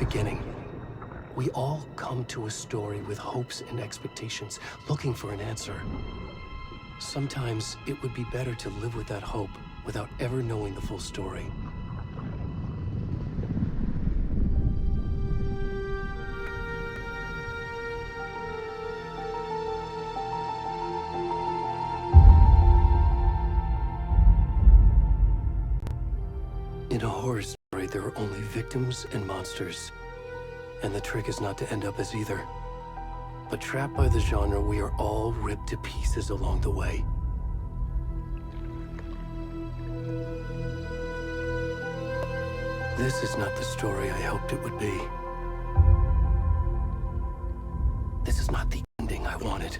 beginning. We all come to a story with hopes and expectations, looking for an answer. Sometimes it would be better to live with that hope without ever knowing the full story. In a horror story, there are only victims and monsters. And the trick is not to end up as either. But trapped by the genre, we are all ripped to pieces along the way. This is not the story I hoped it would be. This is not the ending I wanted.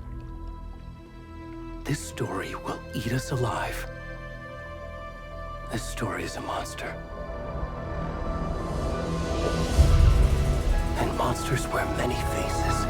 This story will eat us alive. This story is a monster. And monsters wear many faces.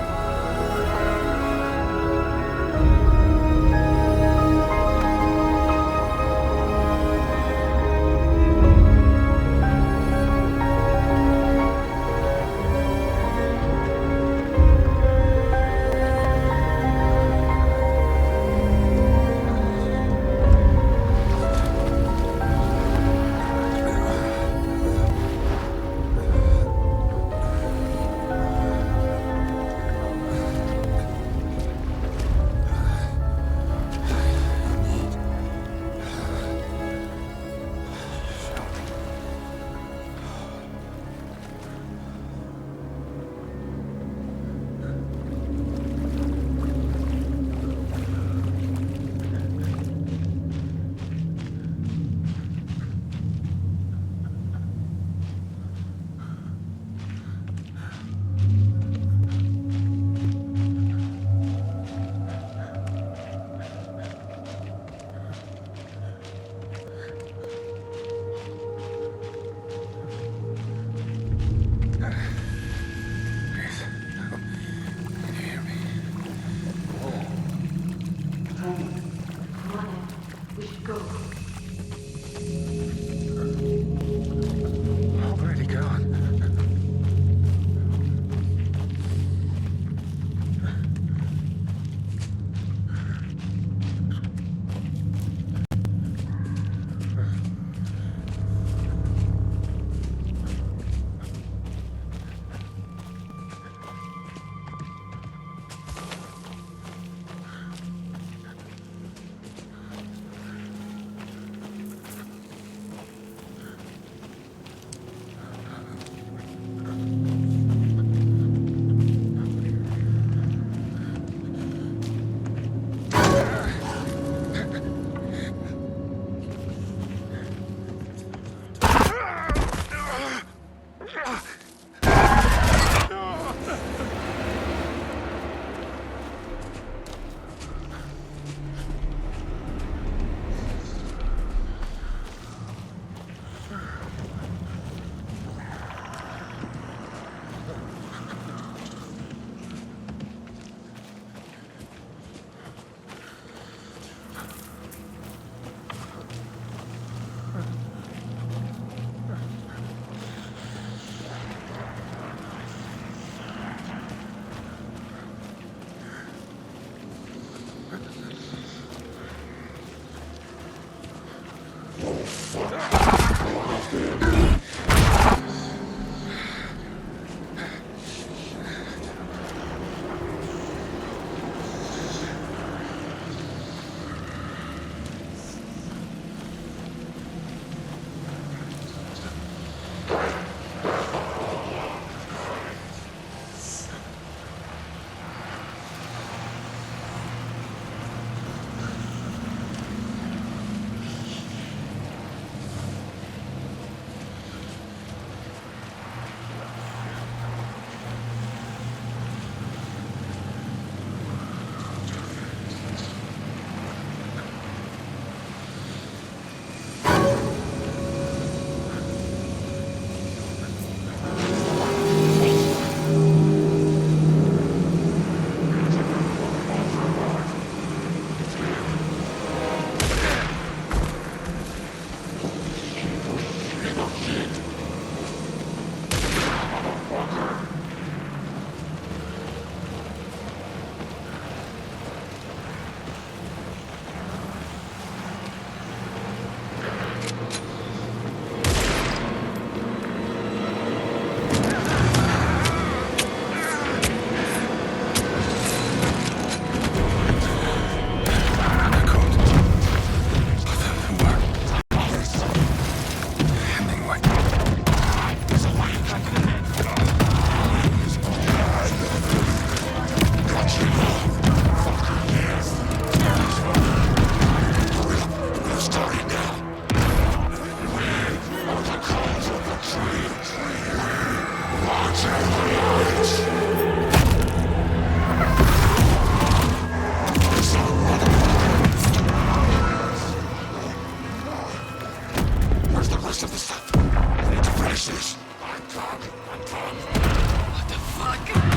What the fuck?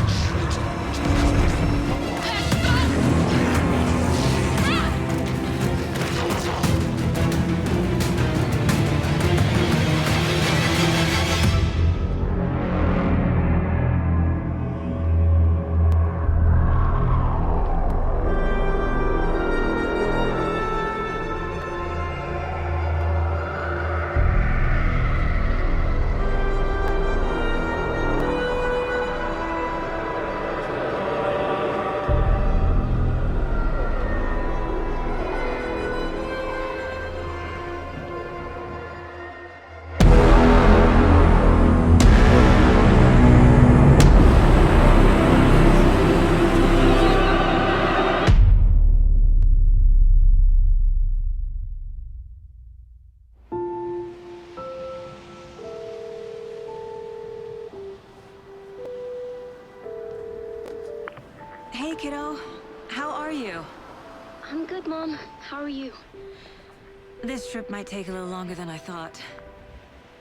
Hey, kiddo. How are you? I'm good, Mom. How are you? This trip might take a little longer than I thought.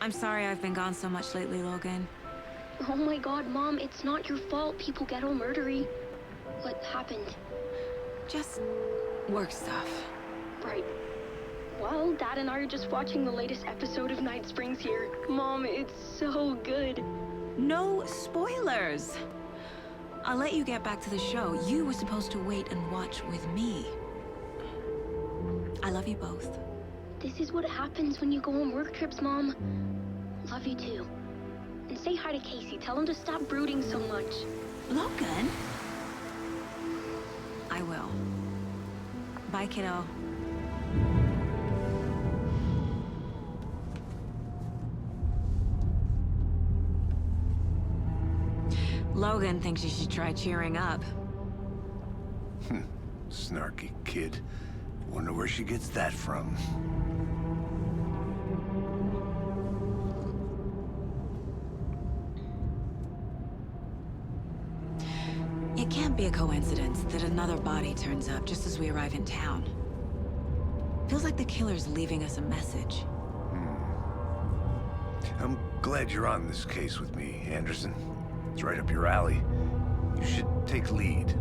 I'm sorry I've been gone so much lately, Logan. Oh my god, Mom, it's not your fault people get all murdery. What happened? Just work stuff. Right. Well, Dad and I are just watching the latest episode of Night Springs here. Mom, it's so good. No spoilers! I'll let you get back to the show. You were supposed to wait and watch with me. I love you both. This is what happens when you go on work trips, Mom. Love you too. And say hi to Casey. Tell him to stop brooding so much. Logan? I will. Bye, kiddo. Logan thinks you should try cheering up. Snarky kid. Wonder where she gets that from. It can't be a coincidence that another body turns up just as we arrive in town. Feels like the killer's leaving us a message. I'm glad you're on this case with me, Anderson. It's right up your alley. You should take lead.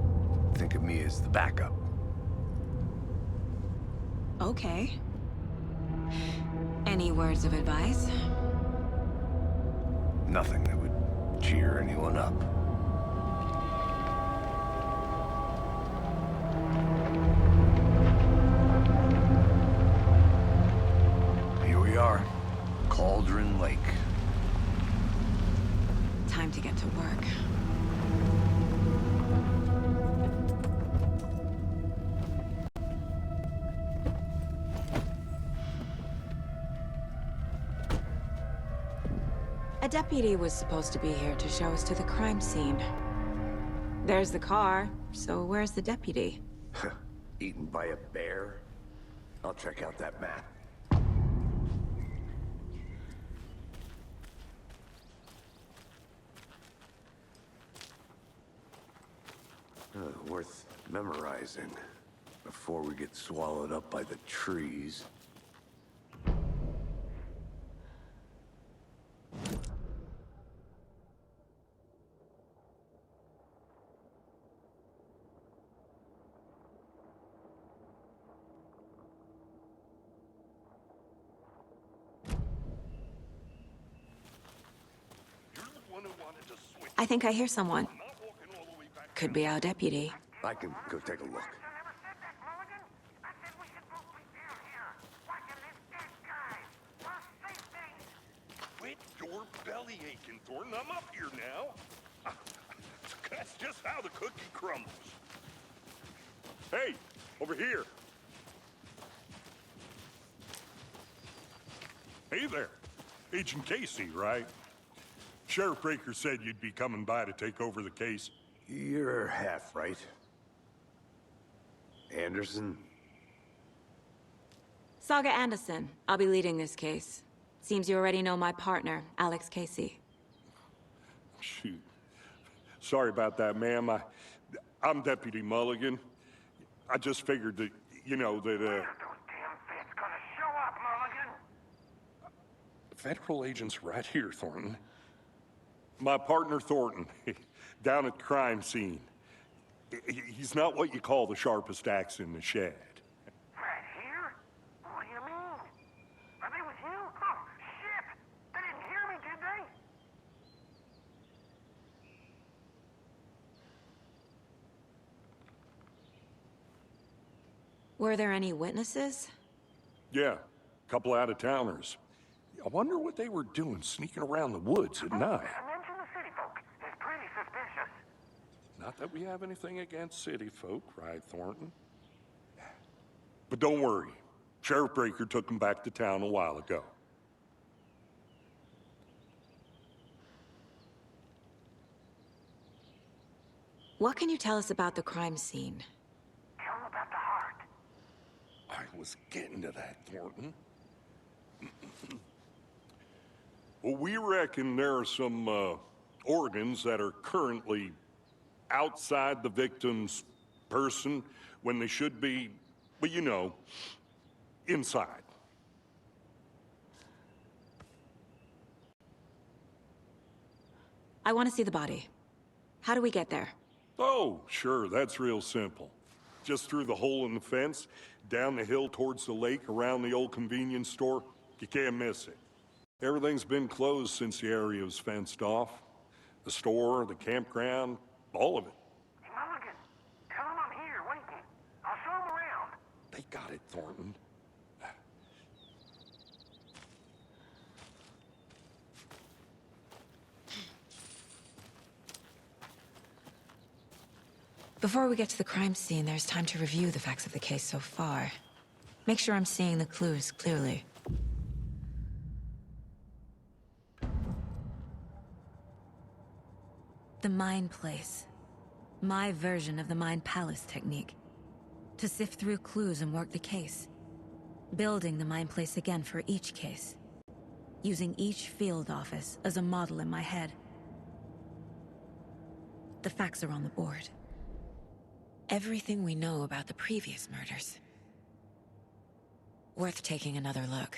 Think of me as the backup. Okay. Any words of advice? Nothing that would cheer anyone up. Here we are. Cauldron Lake. Time to get to work. A deputy was supposed to be here to show us to the crime scene. There's the car, so where's the deputy? Eaten by a bear? I'll check out that map. Worth memorizing before we get swallowed up by the trees. I think I hear someone. Could be our deputy. I can go take a look. Quit your belly aching, Thornton. I'm up here now. That's just how the cookie crumbles. Hey, over here. Hey there. Agent Casey, right? Sheriff Breaker said you'd be coming by to take over the case. You're half right. Anderson? Saga Anderson. I'll be leading this case. Seems you already know my partner, Alex Casey. Shoot. Sorry about that, ma'am. I'm Deputy Mulligan. I just figured that, you know, that, Those damn feds gonna show up, Mulligan? federal agent's right here, Thornton. My partner Thornton, down at the crime scene. He's not what you call the sharpest axe in the shed. Right here? What do you mean? Are they with you? Oh, shit! They didn't hear me, did they? Were there any witnesses? Yeah, a couple out-of-towners. I wonder what they were doing sneaking around the woods at night. Mention the city folk. It's pretty suspicious. Not that we have anything against city folk, right, Thornton? But don't worry. Sheriff Breaker took them back to town a while ago. What can you tell us about the crime scene? Tell them about the heart. I was getting to that, Thornton. Well, we reckon there are some organs that are currently outside the victim's person when they should be, well, you know, inside. I want to see the body. How do we get there? Oh, sure, that's real simple. Just through the hole in the fence, down the hill towards the lake, around the old convenience store. You can't miss it. Everything's been closed since the area was fenced off. The store, the campground, all of it. Mulligan, tell them I'm here waiting. I'll show them around. They got it, Thornton. Before we get to the crime scene, there's time to review the facts of the case so far. Make sure I'm seeing the clues clearly. The Mind Place. My version of the Mind Palace technique. To sift through clues and work the case. Building the Mind Place again for each case. Using each field office as a model in my head. The facts are on the board. Everything we know about the previous murders. Worth taking another look.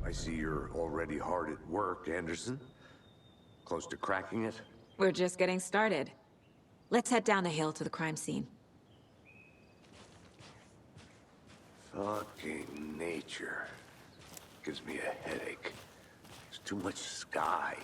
I see you're already hard at work, Anderson. Close to cracking it? We're just getting started. Let's head down the hill to the crime scene. Fucking nature. Gives me a headache. There's too much sky.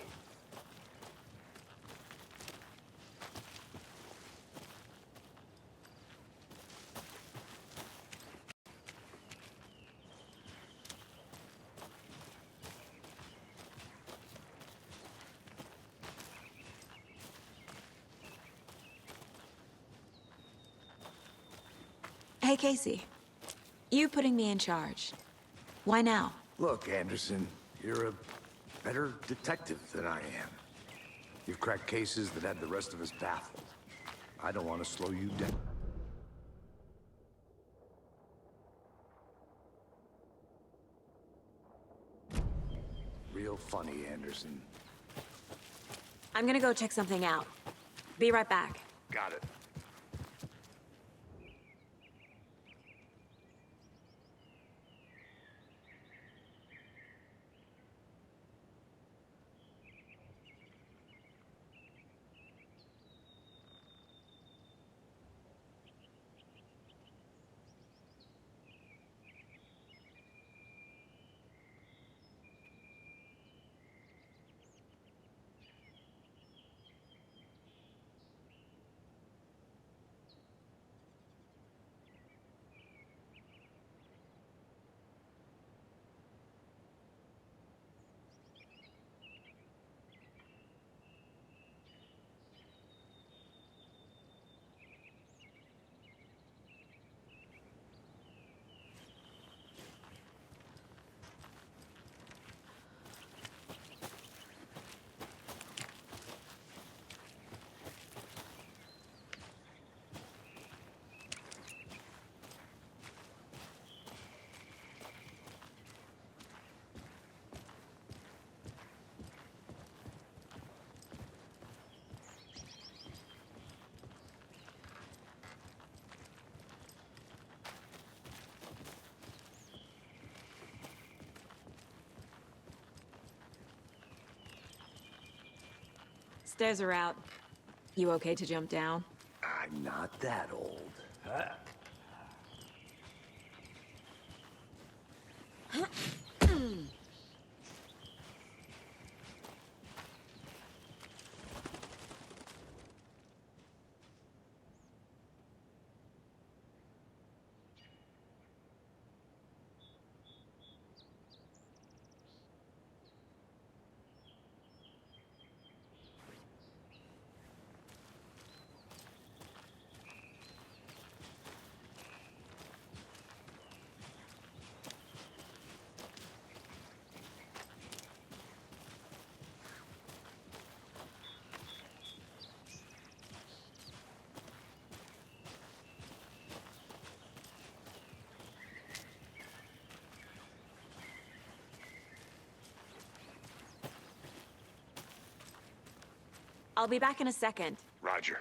Hey, Casey. You putting me in charge. Why now? Look, Anderson, you're a better detective than I am. You've cracked cases that had the rest of us baffled. I don't want to slow you down. Real funny, Anderson. I'm gonna go check something out. Be right back. Got it. Stairs are out. You okay to jump down? I'm not that old. I'll be back in a second. Roger.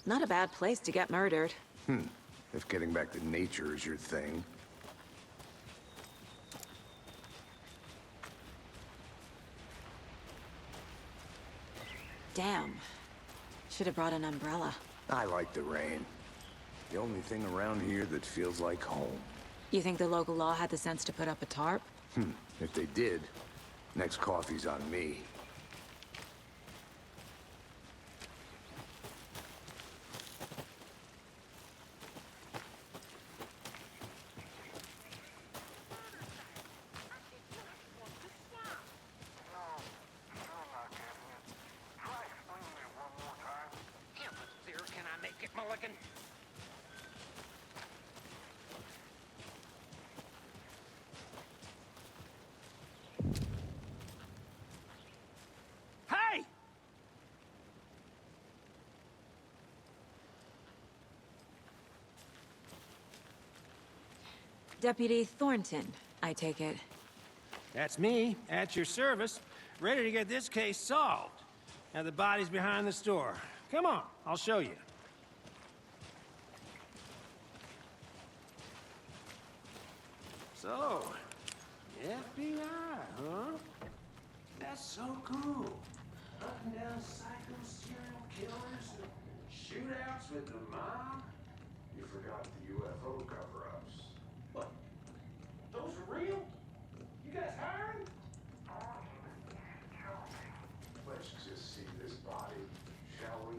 Not a bad place to get murdered. If getting back to nature is your thing. Damn. Should have brought an umbrella. I like the rain. The only thing around here that feels like home. You think the local law had the sense to put up a tarp? If they did, next coffee's on me. Can I make it, Mulligan? Hey! Deputy Thornton, I take it. That's me, at your service, ready to get this case solved. Now the body's behind the store. Come on, I'll show you. So, FBI, huh? That's so cool. Hunting down psycho serial killers and shootouts with the mob. You forgot the UFO cover-ups. What? Those are real? You guys hiring? Let's just see this body, shall we?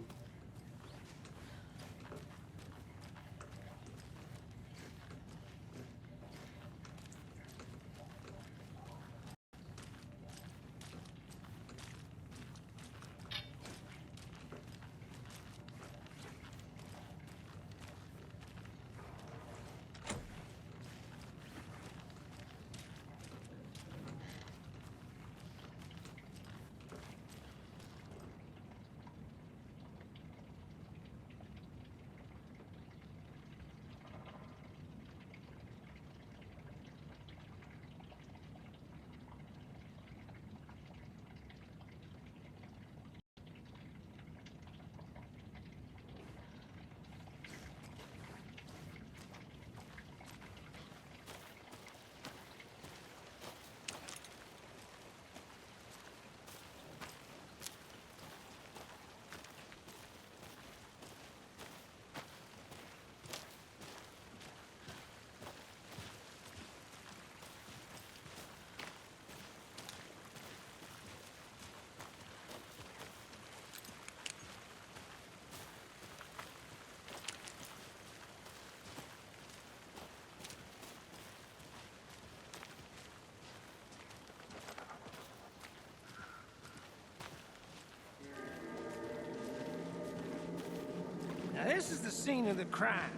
Now this is the scene of the crime.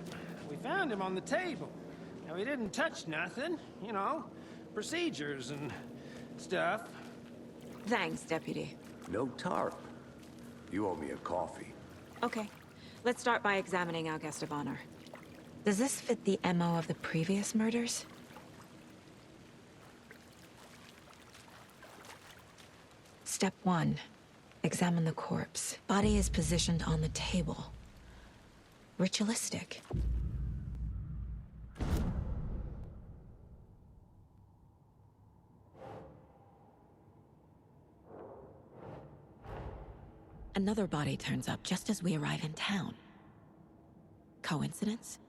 We found him on the table. Now he didn't touch nothing, you know, procedures and stuff. Thanks, Deputy. No tarp. You owe me a coffee. Okay. Let's start by examining our guest of honor. Does this fit the MO of the previous murders? Step 1. Examine the corpse. Body is positioned on the table. Ritualistic. Another body turns up just as we arrive in town. Coincidence?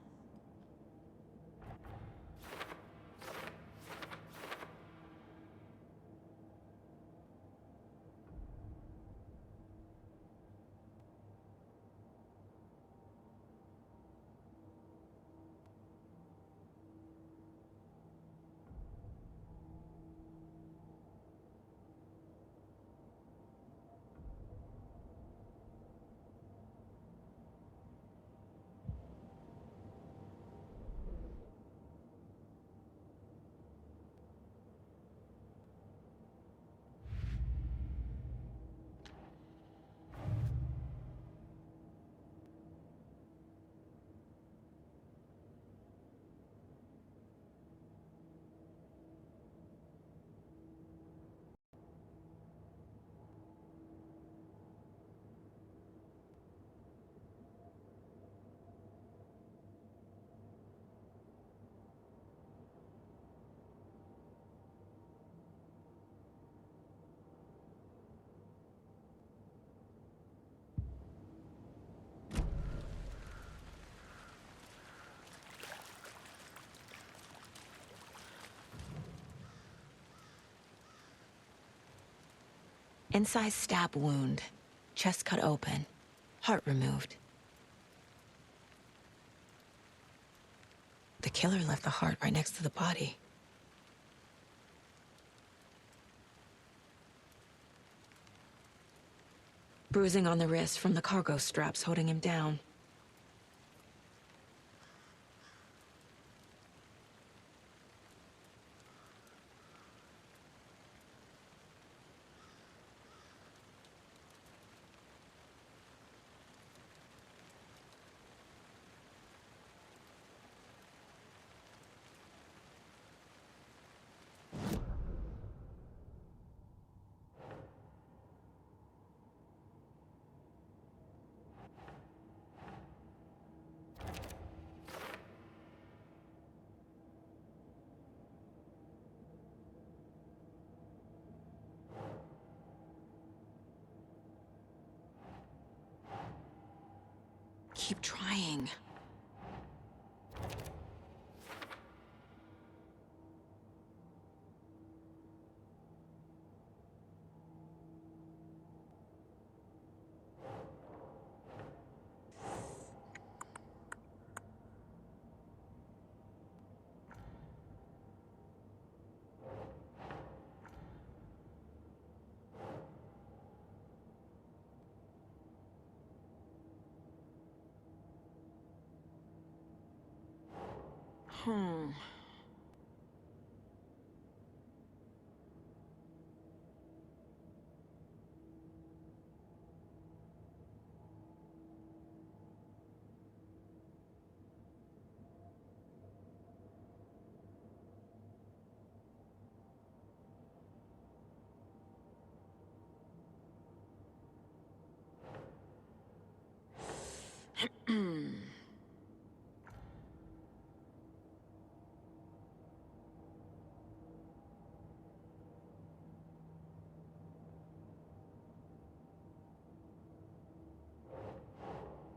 Incised stab wound. Chest cut open. Heart removed. The killer left the heart right next to the body. Bruising on the wrist from the cargo straps holding him down. Keep trying.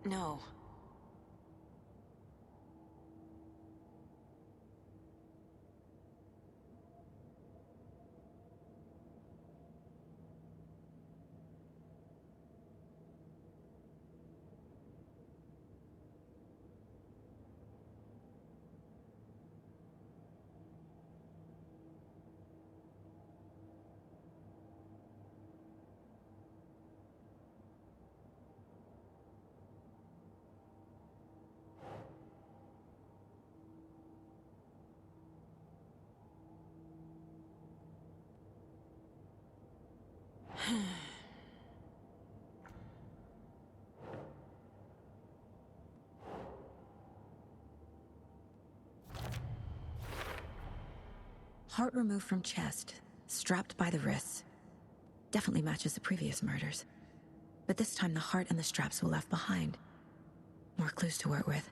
No. Heart removed from chest, strapped by the wrists. Definitely matches the previous murders. But this time the heart and the straps were left behind. More clues to work with.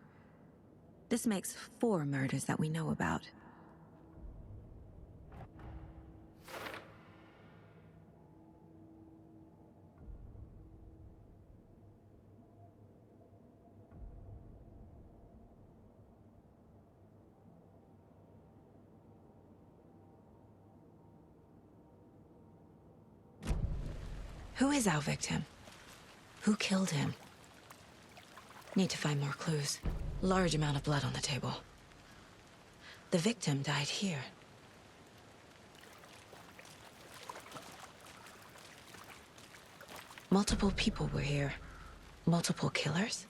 This makes 4 murders that we know about. Who is our victim? Who killed him? Need to find more clues. Large amount of blood on the table. The victim died here. Multiple people were here. Multiple killers?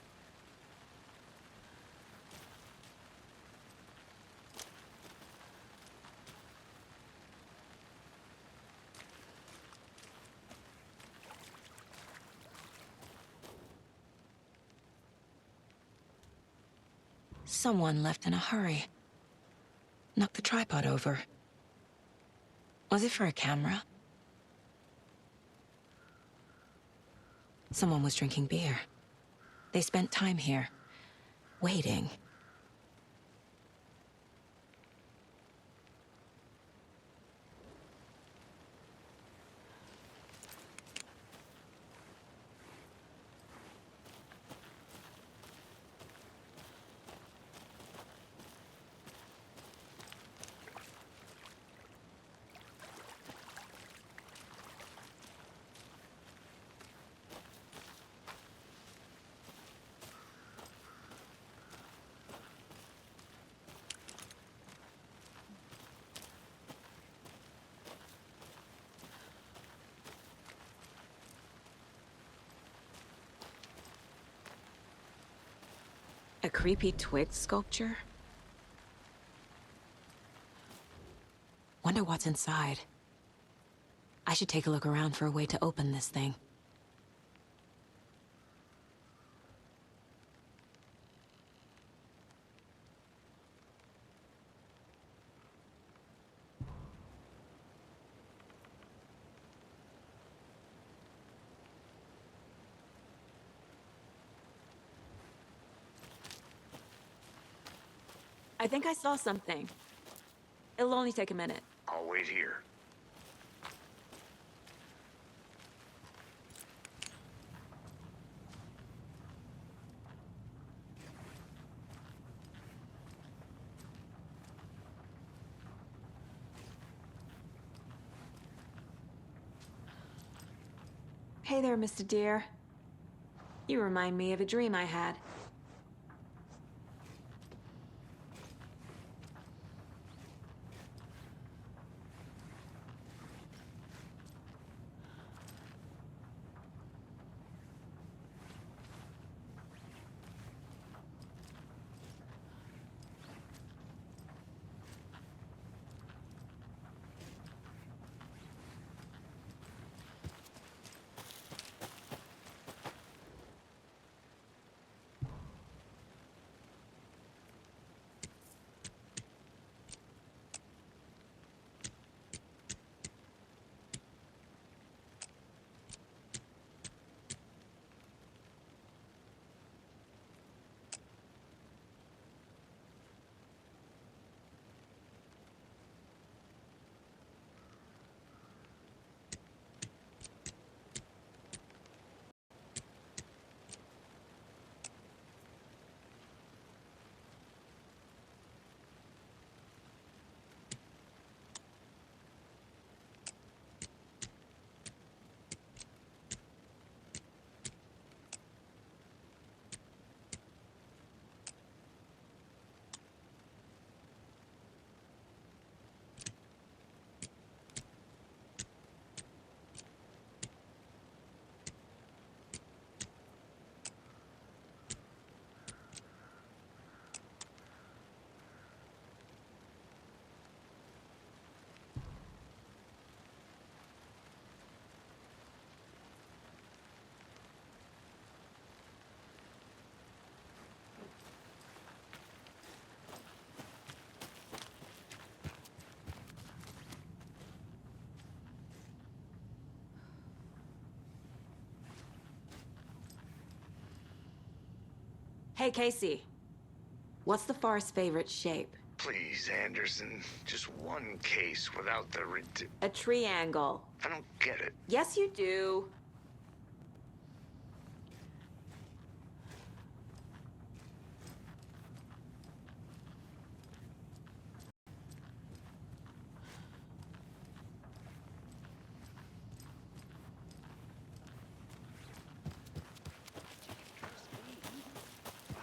Someone left in a hurry. Knocked the tripod over. Was it for a camera? Someone was drinking beer. They spent time here, waiting. A creepy twig sculpture? Wonder what's inside. I should take a look around for a way to open this thing. I think I saw something. It'll only take a minute. I'll wait here. Hey there, Mr. Deer. You remind me of a dream I had. Hey, Casey. What's the forest's favorite shape? Please, Anderson. Just one case without the A triangle. I don't get it. Yes, you do.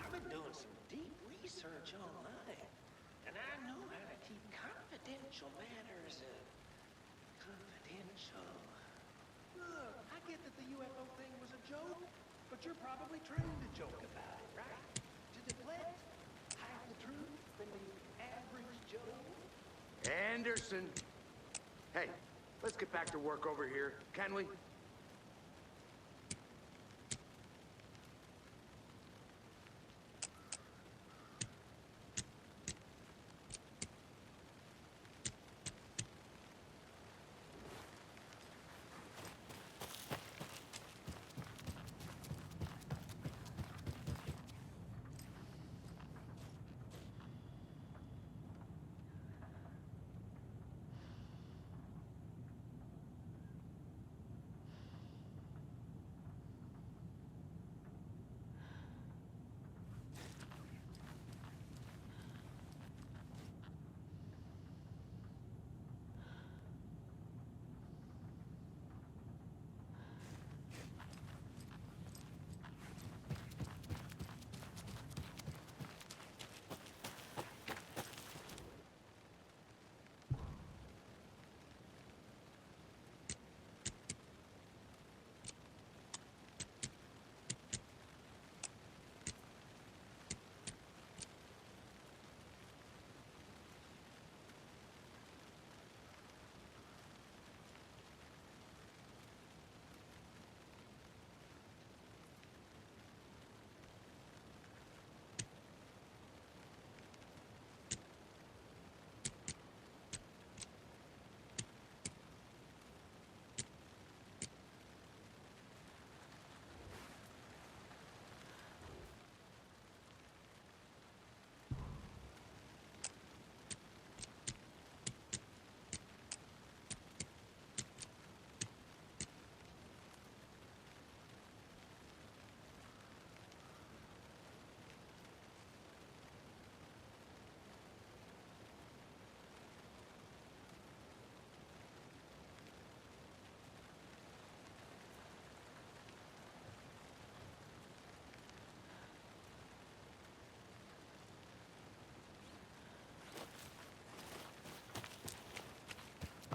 I've been doing some deep research online, and I know how to keep confidential matters confidential. Look, I get that the UFO thing was a joke, but you're probably trained to joke about it, right? To deflect, hide the truth from the average Joe. Anderson! Hey, let's get back to work over here, can we?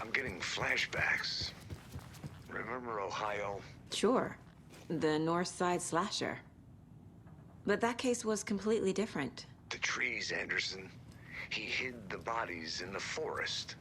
I'm getting flashbacks. Remember Ohio? Sure. The North Side slasher. But that case was completely different. The trees, Anderson. He hid the bodies in the forest.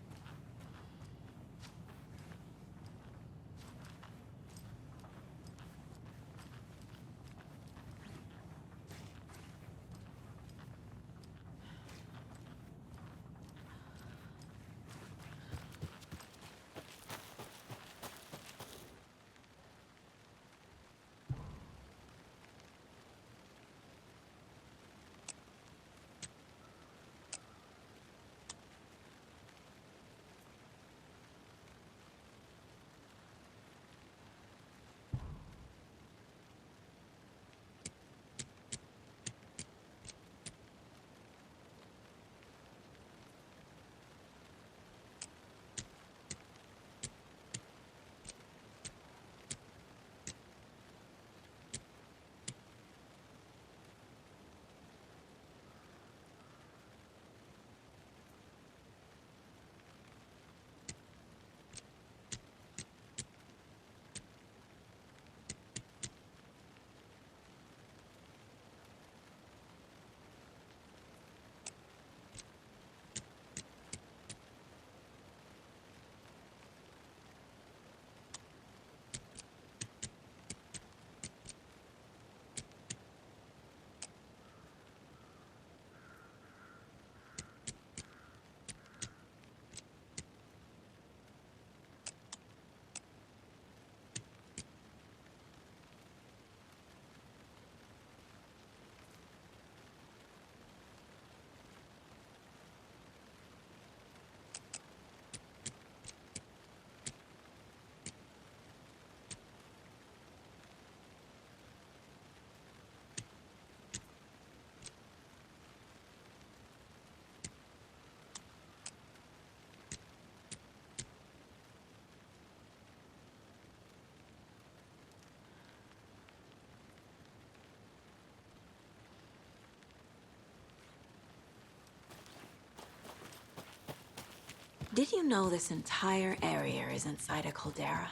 Did you know this entire area is inside a caldera?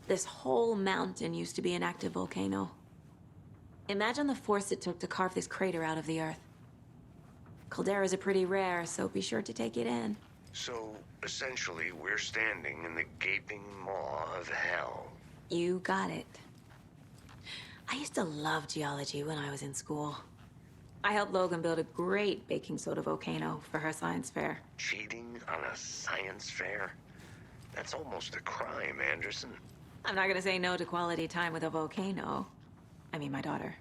This whole mountain used to be an active volcano. Imagine the force it took to carve this crater out of the earth. Calderas are pretty rare, so be sure to take it in. So, essentially, we're standing in the gaping maw of hell. You got it. I used to love geology when I was in school. I helped Logan build a great baking soda volcano for her science fair. Cheating on a science fair? That's almost a crime, Anderson. I'm not gonna say no to quality time with a volcano. I mean, my daughter.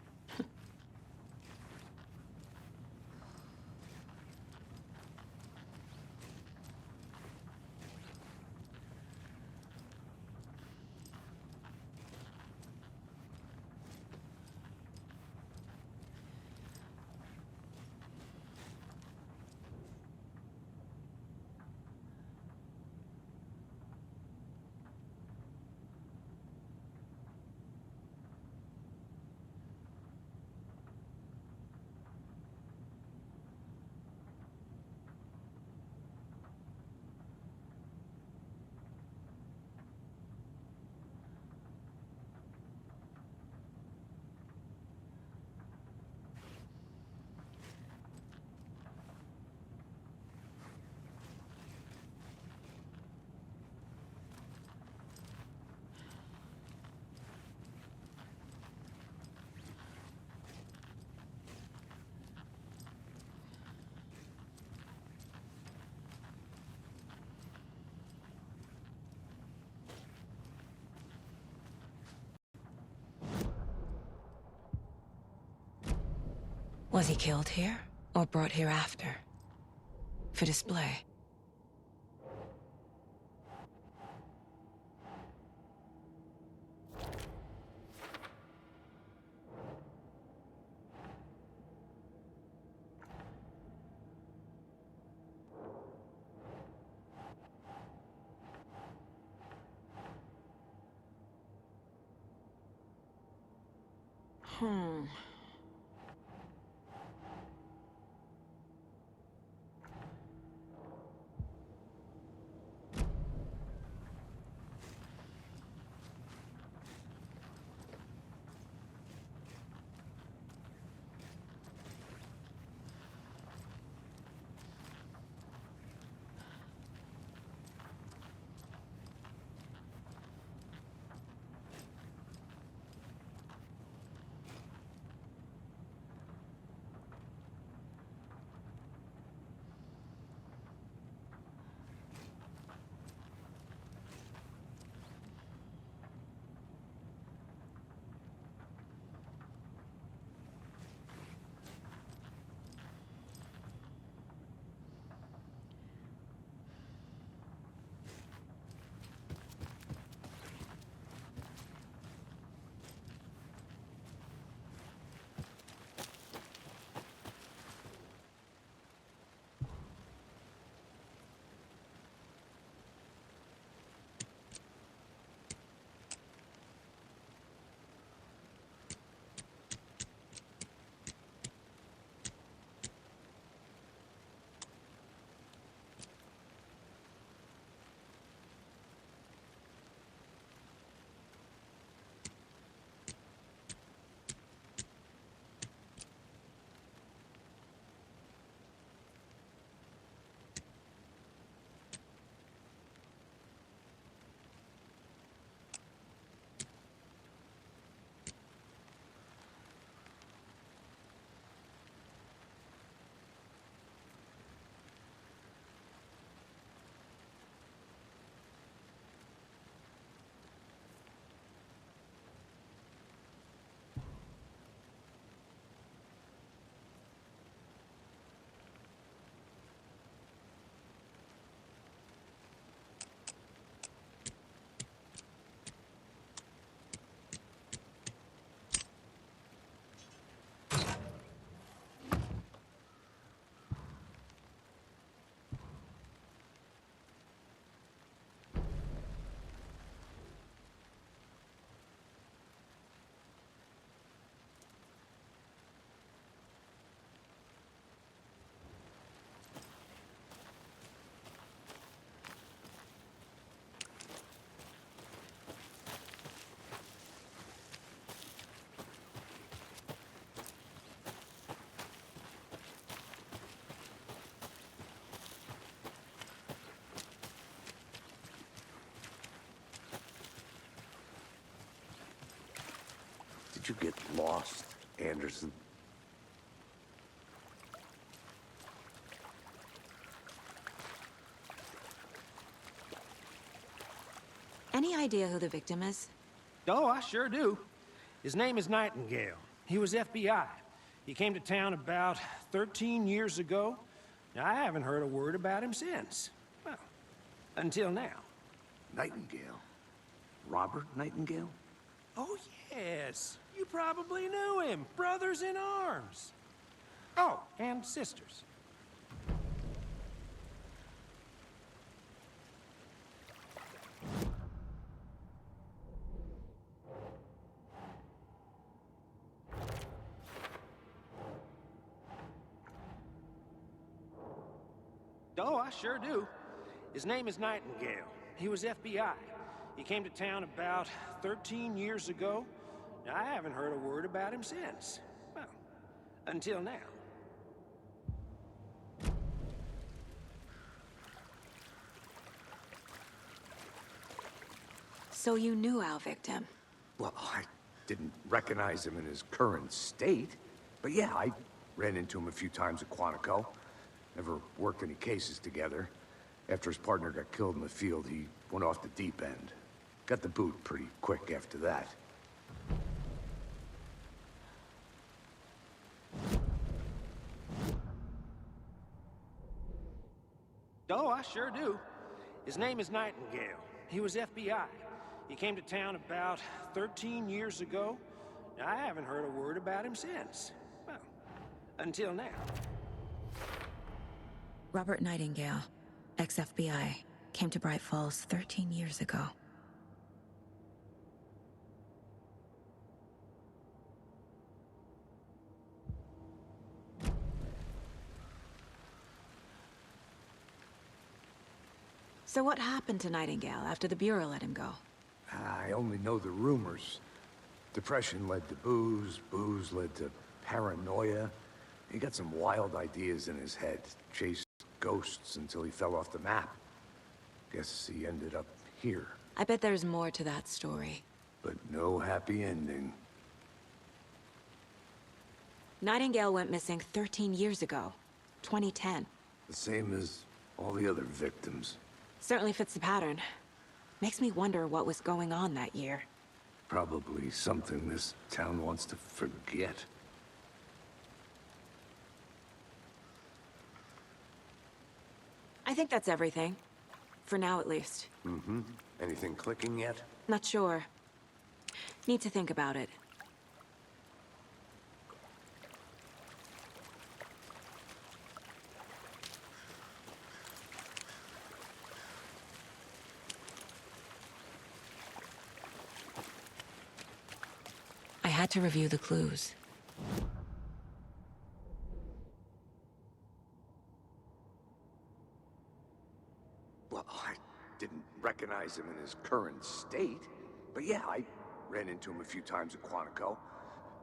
Was he killed here, or brought here after? For display? How'd you get lost, Anderson? Any idea who the victim is? Oh, I sure do. His name is Nightingale. He was FBI. He came to town about 13 years ago. Now, I haven't heard a word about him since. Well, until now. Nightingale? Robert Nightingale? Oh, yes. You probably knew him. Brothers in arms. Oh, and sisters. Oh, I sure do. His name is Nightingale. He was FBI. He came to town about 13 years ago. Now, I haven't heard a word about him since. Well, until now. So you knew our victim? Well, I didn't recognize him in his current state. But yeah, I ran into him a few times at Quantico. Never worked any cases together. After his partner got killed in the field, he went off the deep end. Got the boot pretty quick after that. Oh, I sure do. His name is Nightingale. He was FBI. He came to town about 13 years ago. Now, I haven't heard a word about him since. Well, until now. Robert Nightingale, ex-FBI, came to Bright Falls 13 years ago. So what happened to Nightingale after the Bureau let him go? I only know the rumors. Depression led to booze, booze led to paranoia. He got some wild ideas in his head, chased ghosts until he fell off the map. Guess he ended up here. I bet there's more to that story. But no happy ending. Nightingale went missing 13 years ago, 2010. The same as all the other victims. Certainly fits the pattern. Makes me wonder what was going on that year. Probably something this town wants to forget. I think that's everything. For now, at least. Mm-hmm. Anything clicking yet? Not sure. Need to think about it. I had to review the clues. Well, I didn't recognize him in his current state. But yeah, I ran into him a few times at Quantico.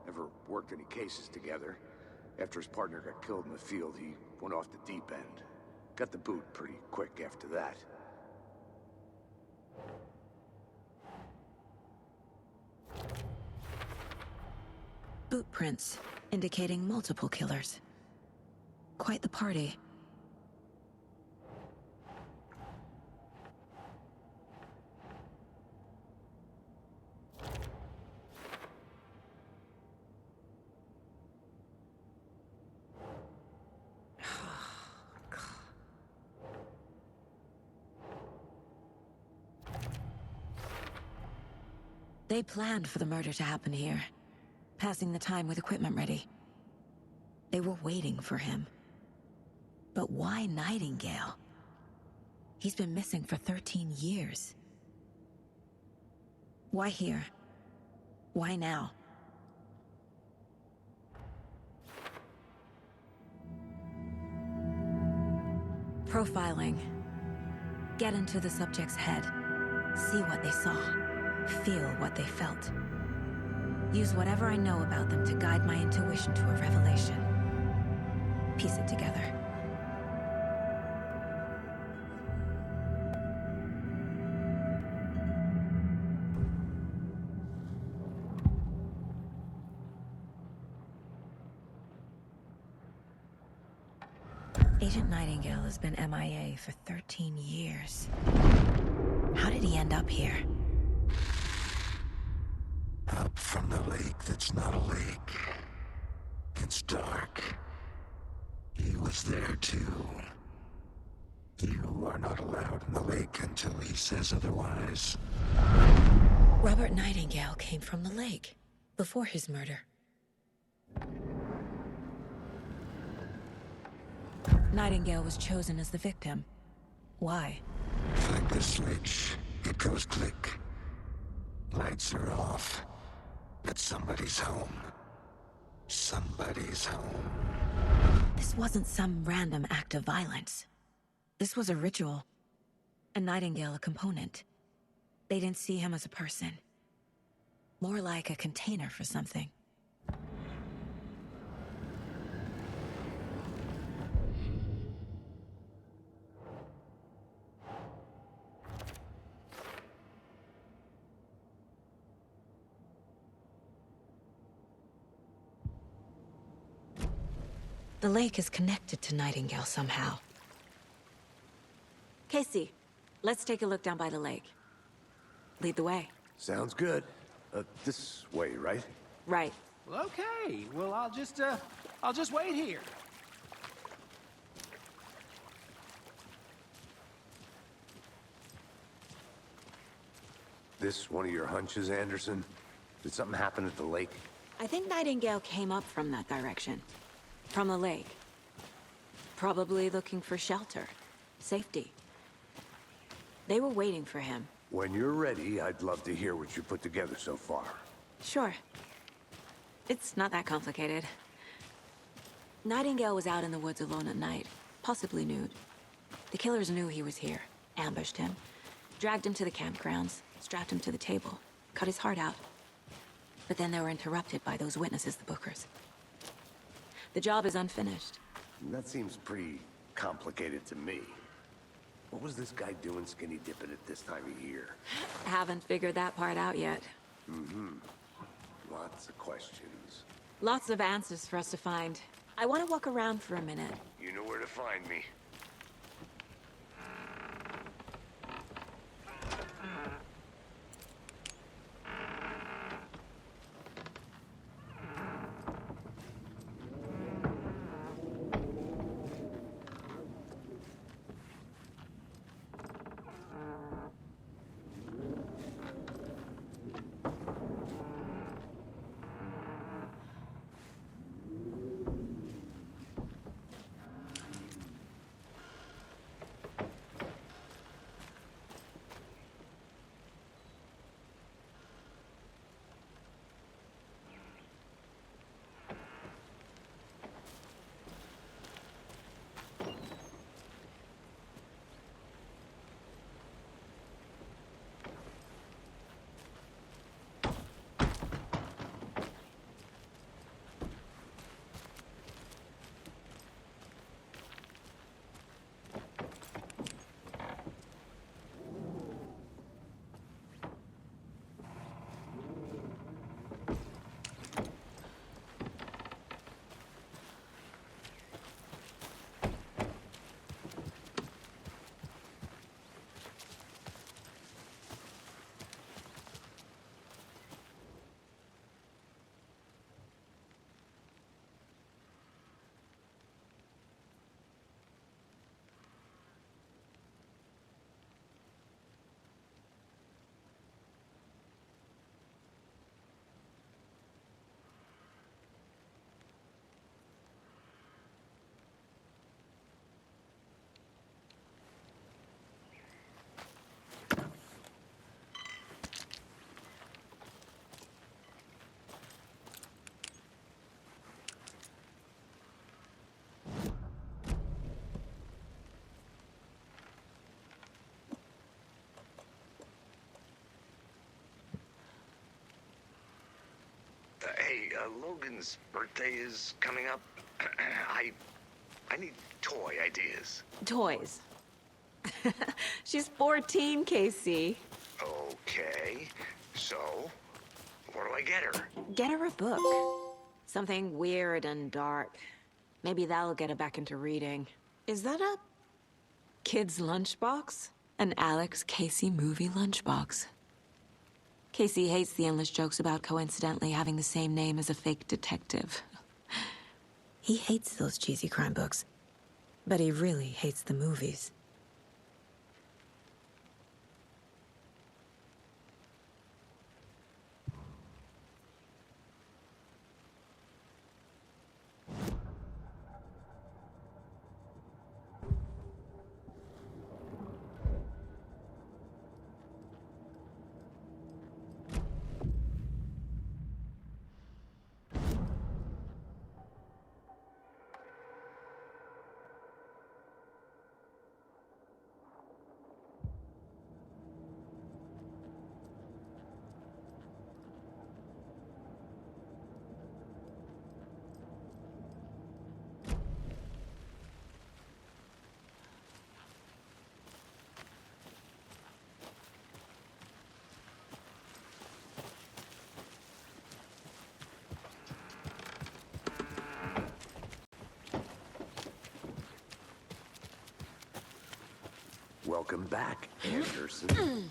Never worked any cases together. After his partner got killed in the field, he went off the deep end. Got the boot pretty quick after that. Boot prints, indicating multiple killers. Quite the party. They planned for the murder to happen here, passing the time with equipment ready. They were waiting for him. But why Nightingale? He's been missing for 13 years. Why here? Why now? Profiling. Get into the subject's head. See what they saw. Feel what they felt. Use whatever I know about them to guide my intuition to a revelation. Piece it together. Agent Nightingale has been MIA for 13 years. How did he end up here? Up from the lake that's not a lake. It's dark. He was there too. You are not allowed in the lake until he says otherwise. Robert Nightingale came from the lake before his murder. Nightingale was chosen as the victim. Why? Flick the switch. It goes click. Lights are off. But somebody's home. Somebody's home. This wasn't some random act of violence. This was a ritual. And Nightingale a component. They didn't see him as a person. More like a container for something. The lake is connected to Nightingale somehow. Casey, let's take a look down by the lake. Lead the way. Sounds good. This way, right? Right. Well, okay. Well, I'll just wait here. This one of your hunches, Anderson? Did something happen at the lake? I think Nightingale came up from that direction. From the lake. Probably looking for shelter. Safety. They were waiting for him. When you're ready, I'd love to hear what you put together so far. Sure. It's not that complicated. Nightingale was out in the woods alone at night, possibly nude. The killers knew he was here, ambushed him, dragged him to the campgrounds, strapped him to the table, cut his heart out. But then they were interrupted by those witnesses, the Bookers. The job is unfinished. That seems pretty complicated to me. What was this guy doing skinny dipping at this time of year? Haven't figured that part out yet. Mm-hmm. Lots of questions. Lots of answers for us to find. I want to walk around for a minute. You know where to find me. Hey, Logan's birthday is coming up. I need toy ideas. Toys. She's 14, Casey. Okay, so what do I get her? Get her a book. Something weird and dark. Maybe that'll get her back into reading. Is that a kid's lunchbox? An Alex Casey movie lunchbox. Casey hates the endless jokes about coincidentally having the same name as a fake detective. He hates those cheesy crime books, but he really hates the movies. Welcome back, Anderson.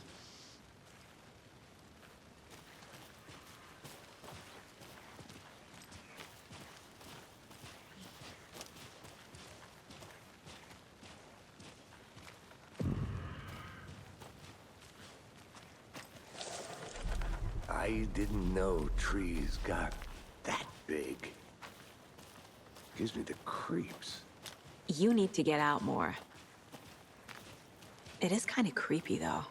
I didn't know trees got that big. Gives me the creeps. You need to get out more. It is kind of creepy, though.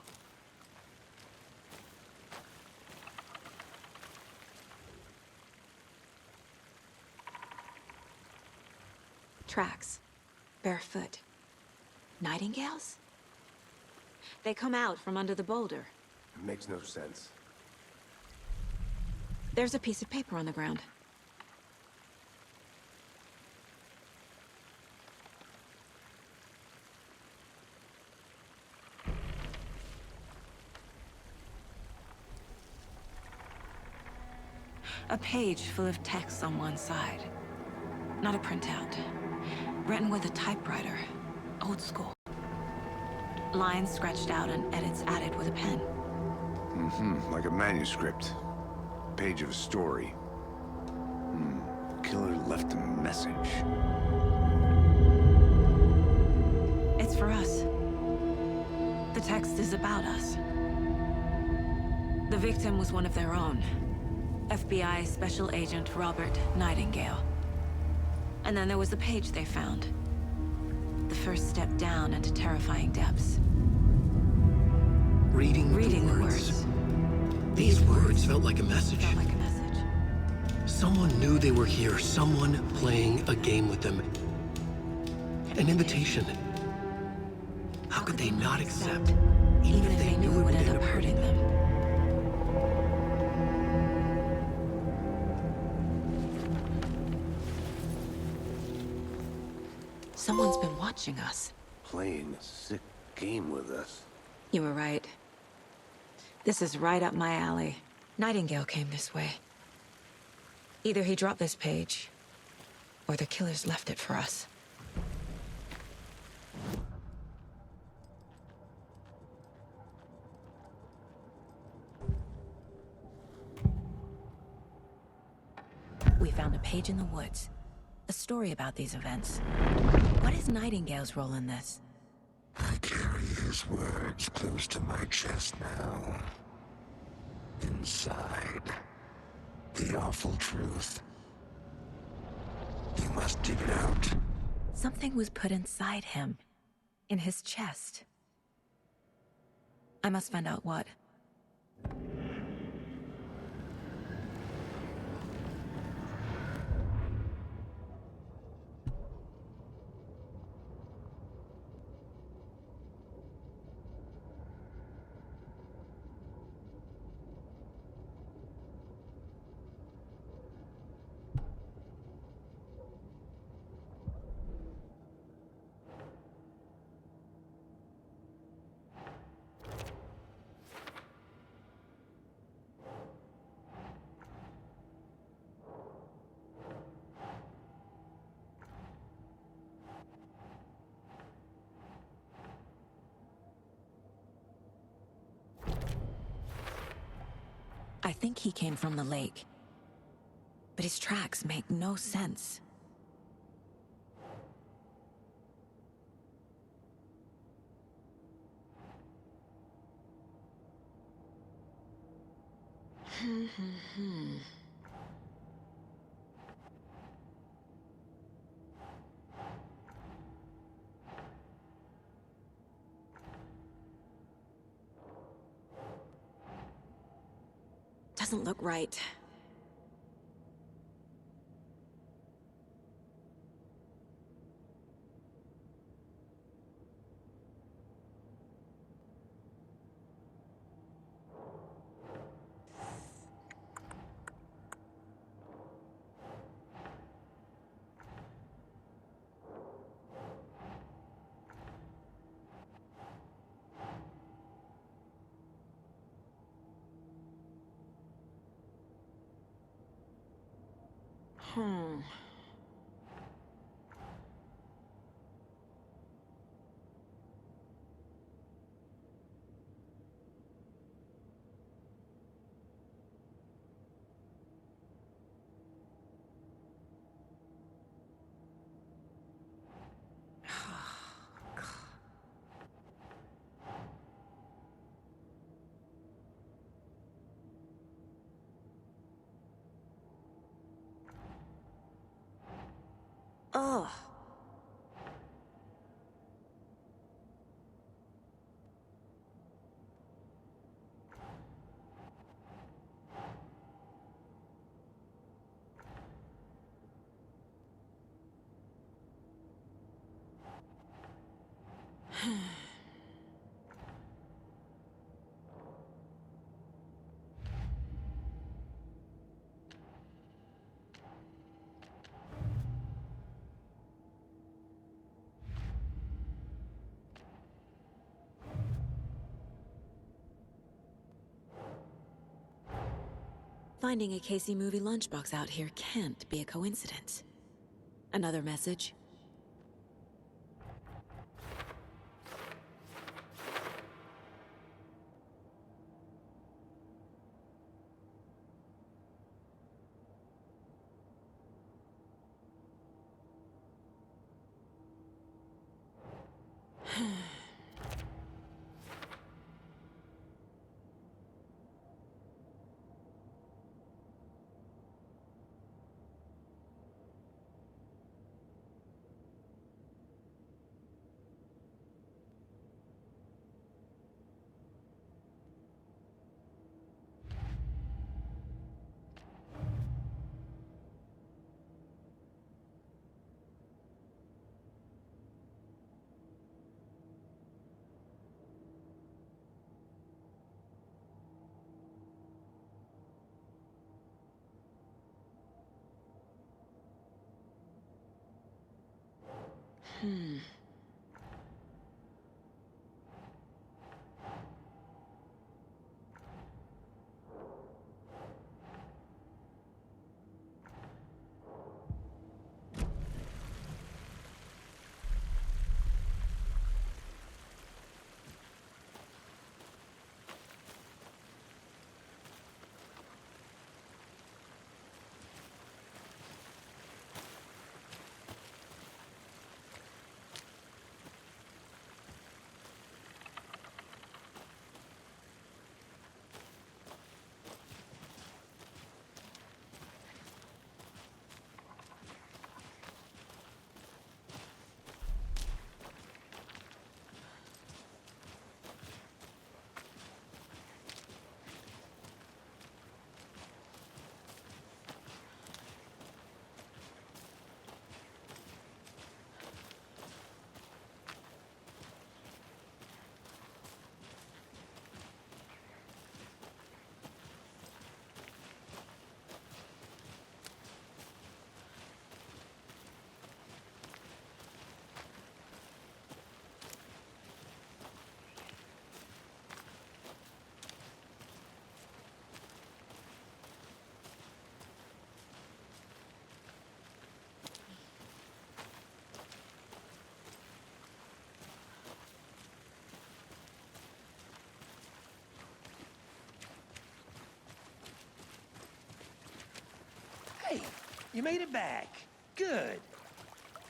Tracks. Barefoot. Nightingales? They come out from under the boulder. It makes no sense. There's a piece of paper on the ground. A page full of text on one side. Not a printout. Written with a typewriter. Old school. Lines scratched out and edits added with a pen. Like a manuscript. Page of a story. Killer left a message. It's for us. The text is about us. The victim was one of their own. FBI Special Agent Robert Nightingale. And then there was the page they found. The first step down into terrifying depths. Reading the words. These words felt like a message. Felt like a message. Someone knew they were here. Someone playing a game with them. An invitation. How could they not accept, even if they knew it would end up hurting them? Someone's been watching us. Playing a sick game with us. You were right. This is right up my alley. Nightingale came this way. Either he dropped this page, or the killers left it for us. We found a page in the woods. A story about these events. What is Nightingale's role in this? I carry his words close to my chest now. Inside, the awful truth. You must dig it out. Something was put inside him. In his chest. I must find out what. think he came from the lake. But his tracks make no sense. Doesn't look right. Ugh. Finding a Casey movie lunchbox out here can't be a coincidence. Another message? You made it back. Good.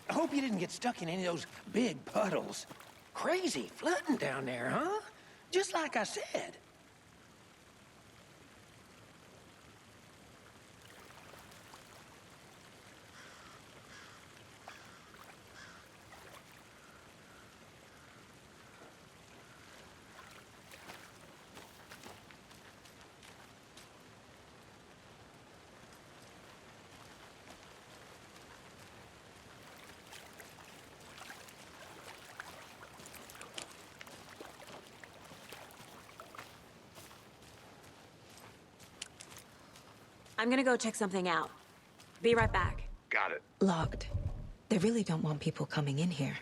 I hope you didn't get stuck in any of those big puddles. Crazy flooding down there, huh? Just like I said. I'm gonna go check something out. Be right back. Got it. Locked. They really don't want people coming in here.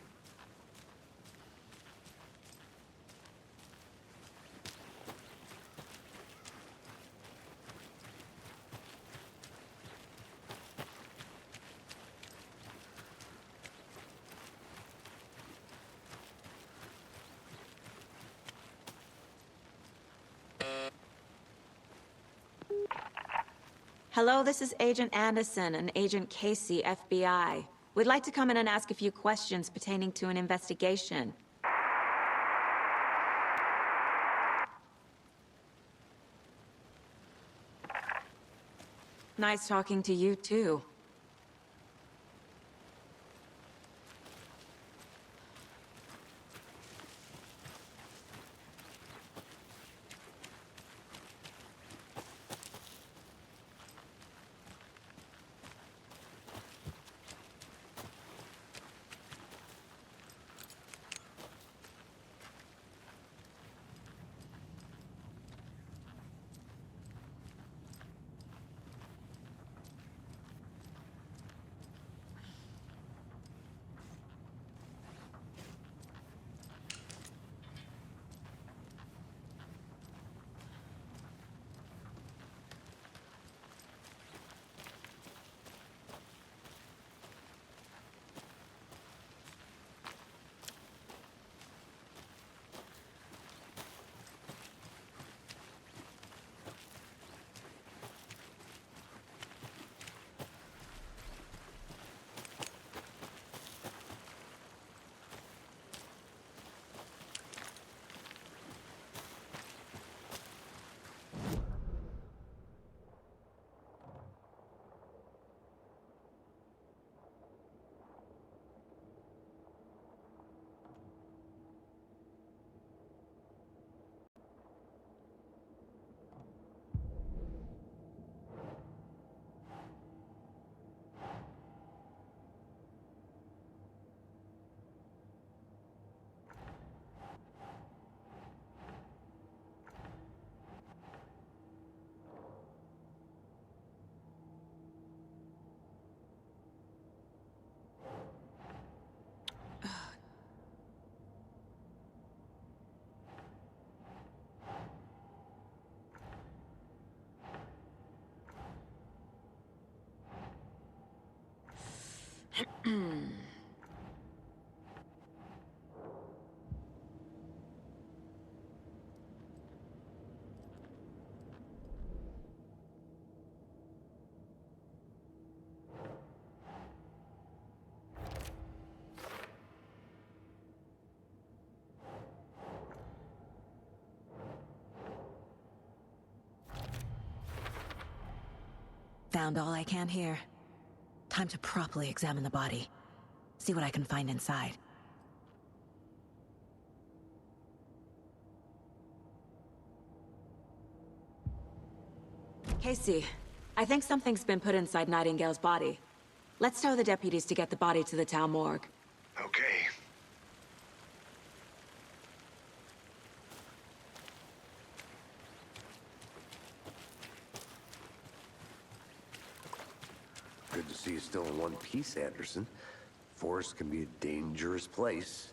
Hello, this is Agent Anderson and Agent Casey, FBI. We'd like to come in and ask a few questions pertaining to an investigation. Nice talking to you, too. Found all I can here. Time to properly examine the body. See what I can find inside. Casey, I think something's been put inside Nightingale's body. Let's tell the deputies to get the body to the town morgue. Okay. Good to see you still in one piece, Anderson. Forest can be a dangerous place.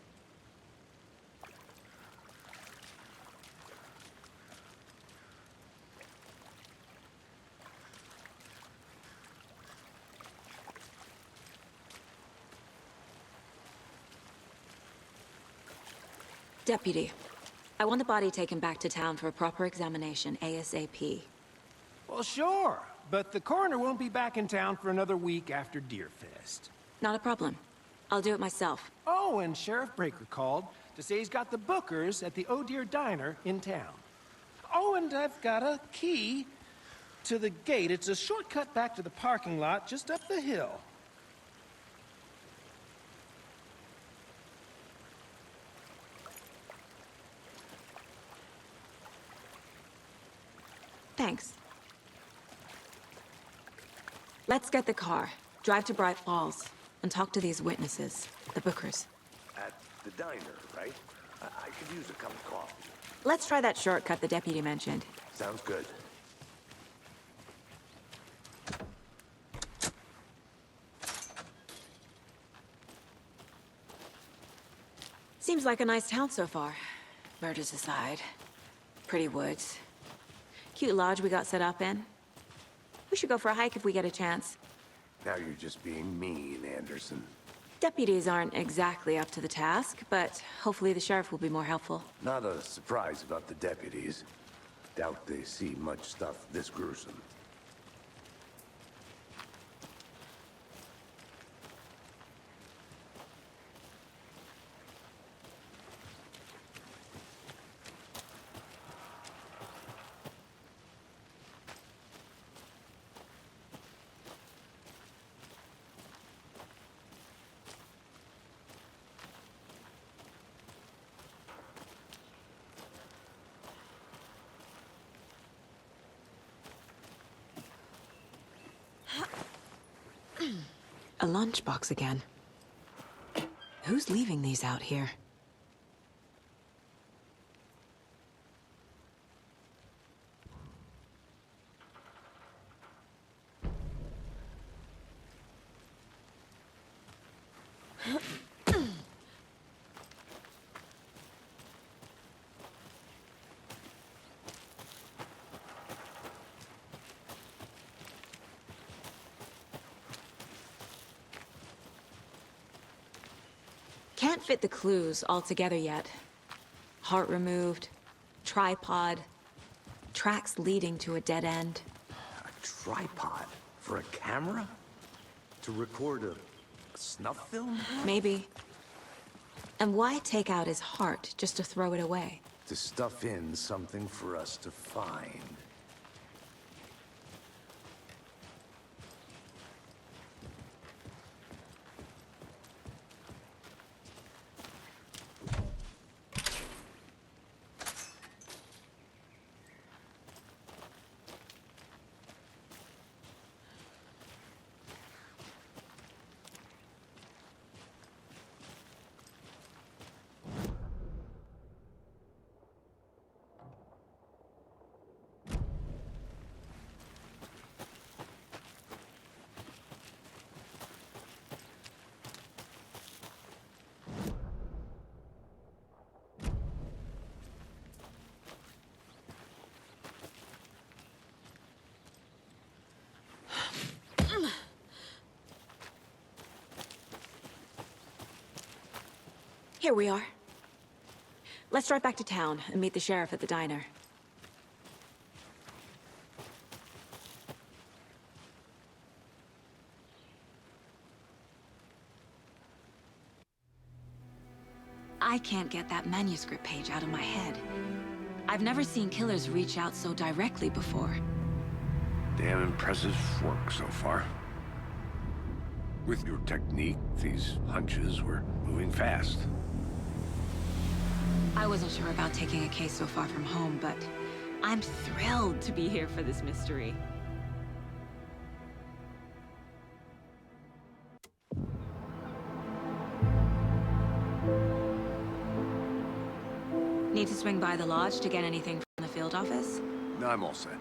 Deputy, I want the body taken back to town for a proper examination, ASAP. Well, sure. But the coroner won't be back in town for another week after Deerfest. Not a problem. I'll do it myself. Oh, and Sheriff Breaker called to say he's got the bookers at the Oh Dear Diner in town. Oh, and I've got a key to the gate. It's a shortcut back to the parking lot just up the hill. Thanks. Let's get the car, drive to Bright Falls, and talk to these witnesses, the bookers. At the diner, right? I could use a cup of coffee. Let's try that shortcut the deputy mentioned. Sounds good. Seems like a nice town so far. Murders aside. Pretty woods. Cute lodge we got set up in. We should go for a hike if we get a chance. Now you're just being mean, Anderson. Deputies aren't exactly up to the task, but hopefully the sheriff will be more helpful. Not a surprise about the deputies. Doubt they see much stuff this gruesome. A lunchbox again. Who's leaving these out here? Can't fit the clues all together yet. Heart removed, tripod, tracks leading to a dead end. A tripod? For a camera? To record a snuff film? Maybe. And why take out his heart just to throw it away? To stuff in something for us to find. Here we are. Let's drive back to town and meet the sheriff at the diner. I can't get that manuscript page out of my head. I've never seen killers reach out so directly before. Damn impressive work so far. With your technique, these hunches were moving fast. I wasn't sure about taking a case so far from home, but I'm thrilled to be here for this mystery. Need to swing by the lodge to get anything from the field office? No, I'm all set.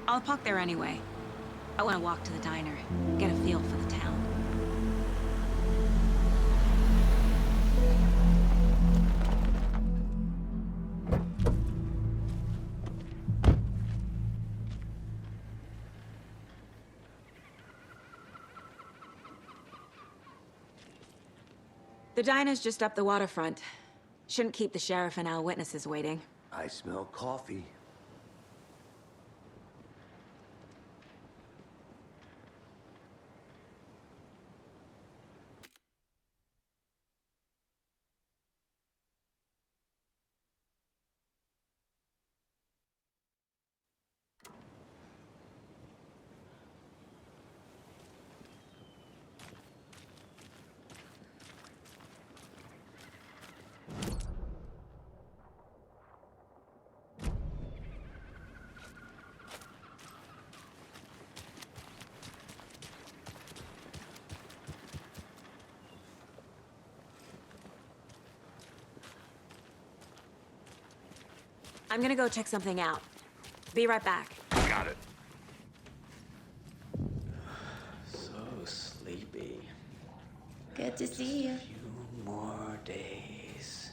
I'll park there anyway. I want to walk to the diner, get a feel for the town. The diner's just up the waterfront. Shouldn't keep the sheriff and our witnesses waiting. I smell coffee. I'm gonna go check something out. Be right back. Got it. So sleepy. Good to see you. A few more days.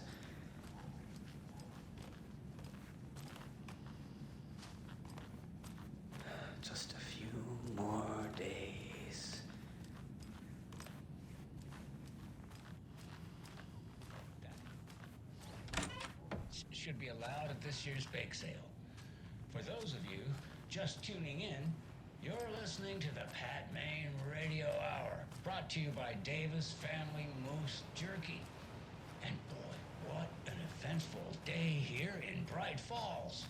Just a few more days. Should be allowed at this year's bake sale. For those of you just tuning in, you're listening to the Pat Maine Radio Hour, brought to you by Davis Family Moose Jerky. And boy, what an eventful day here in Bright Falls.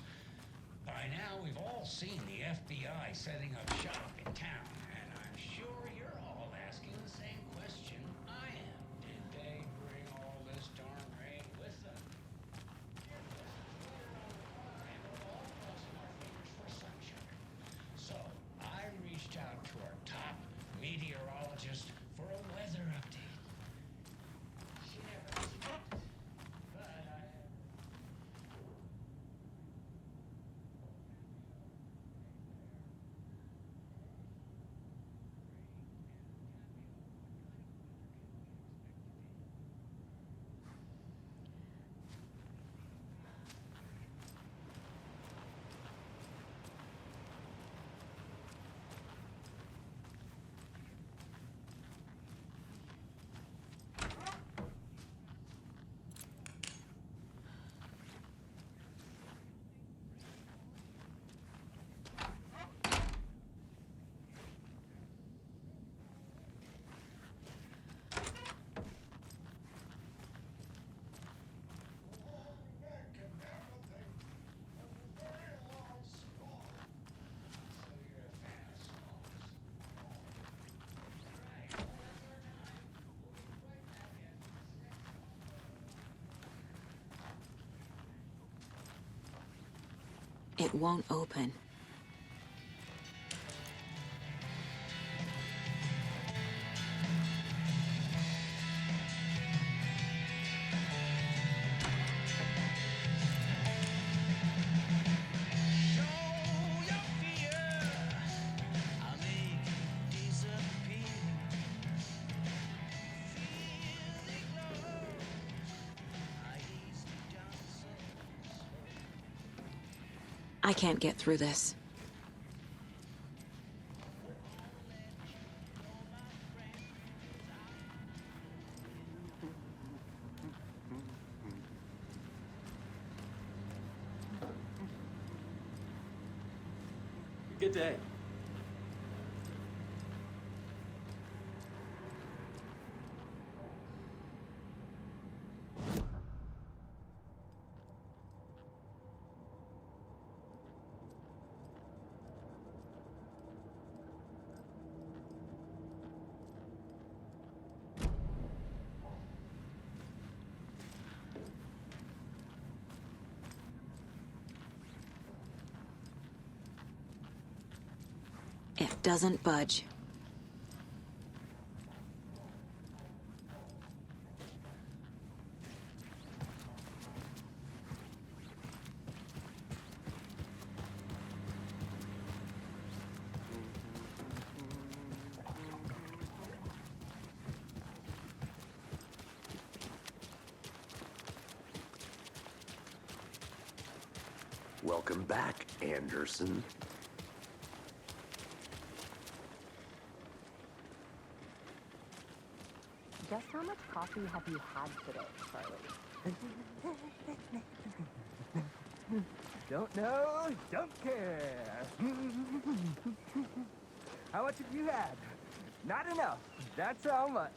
By now, we've all seen the FBI setting up shop in town, and I'm sure you're all asking the same question I am. Did they bring all this darn rain with them? And we're all crossing our fingers for sunshine. So I reached out to our top meteorologist for a weather update. She never responded, but I... It won't open. I can't get through this. Good day. It doesn't budge. Welcome back, Anderson. Just how much coffee have you had today, Charlie? Don't know, don't care. How much have you had? Not enough. That's how much.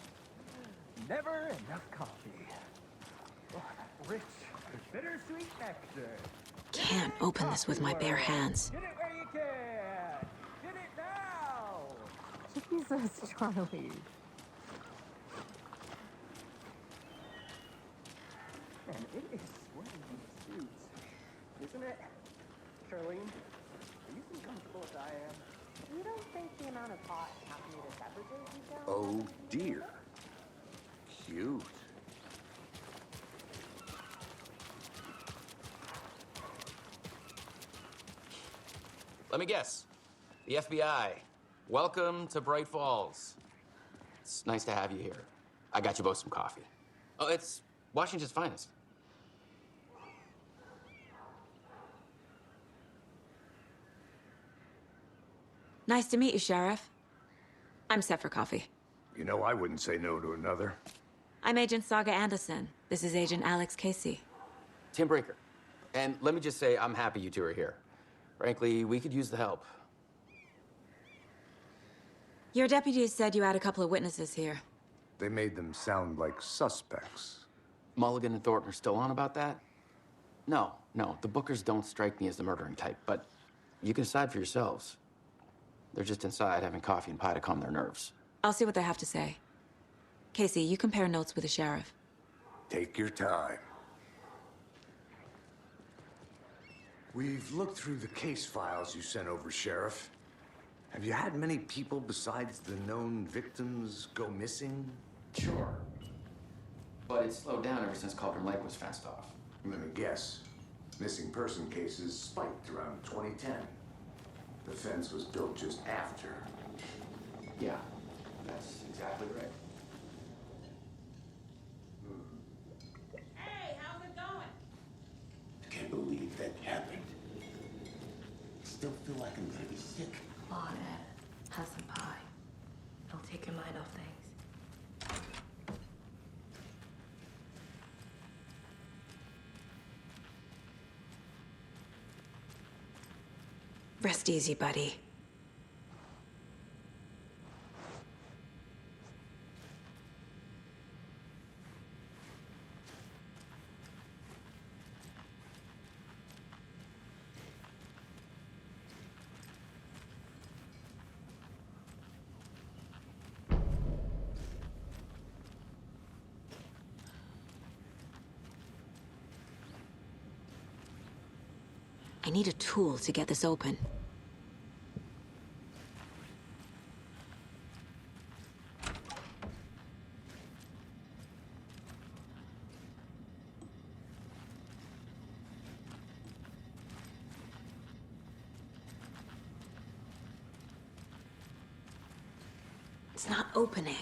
Never enough coffee. Oh, rich, bittersweet nectar. Can't open this with my bare hands. Get it where you can. Get it now. Jesus, Charlie. Man, it is sweaty in these suits, isn't it? Charlene, are you as comfortable as I am? You don't think the amount of hot caffeinated beverages you down? Oh dear. Cute. Let me guess. The FBI. Welcome to Bright Falls. It's nice to have you here. I got you both some coffee. Oh, it's Washington's finest. Nice to meet you, Sheriff. I'm set for coffee. You know, I wouldn't say no to another. I'm Agent Saga Anderson. This is Agent Alex Casey. Tim Breaker. And let me just say, I'm happy you two are here. Frankly, we could use the help. Your deputies said you had a couple of witnesses here. They made them sound like suspects. Mulligan and Thornton are still on about that? No, the Bookers don't strike me as the murdering type, but you can decide for yourselves. They're just inside having coffee and pie to calm their nerves. I'll see what they have to say. Casey, you compare notes with the sheriff. Take your time. We've looked through the case files you sent over, Sheriff. Have you had many people besides the known victims go missing? Sure. But it's slowed down ever since Cauldron Lake was fenced off. Let me guess. Missing person cases spiked around 2010. The fence was built just after. Yeah, that's exactly right. Hey, how's it going? I can't believe that happened. Still feel like I'm gonna be sick. Come on, Ed. Have some pie. It'll take your mind off things. Rest easy, buddy. I need a tool to get this open. It's not opening.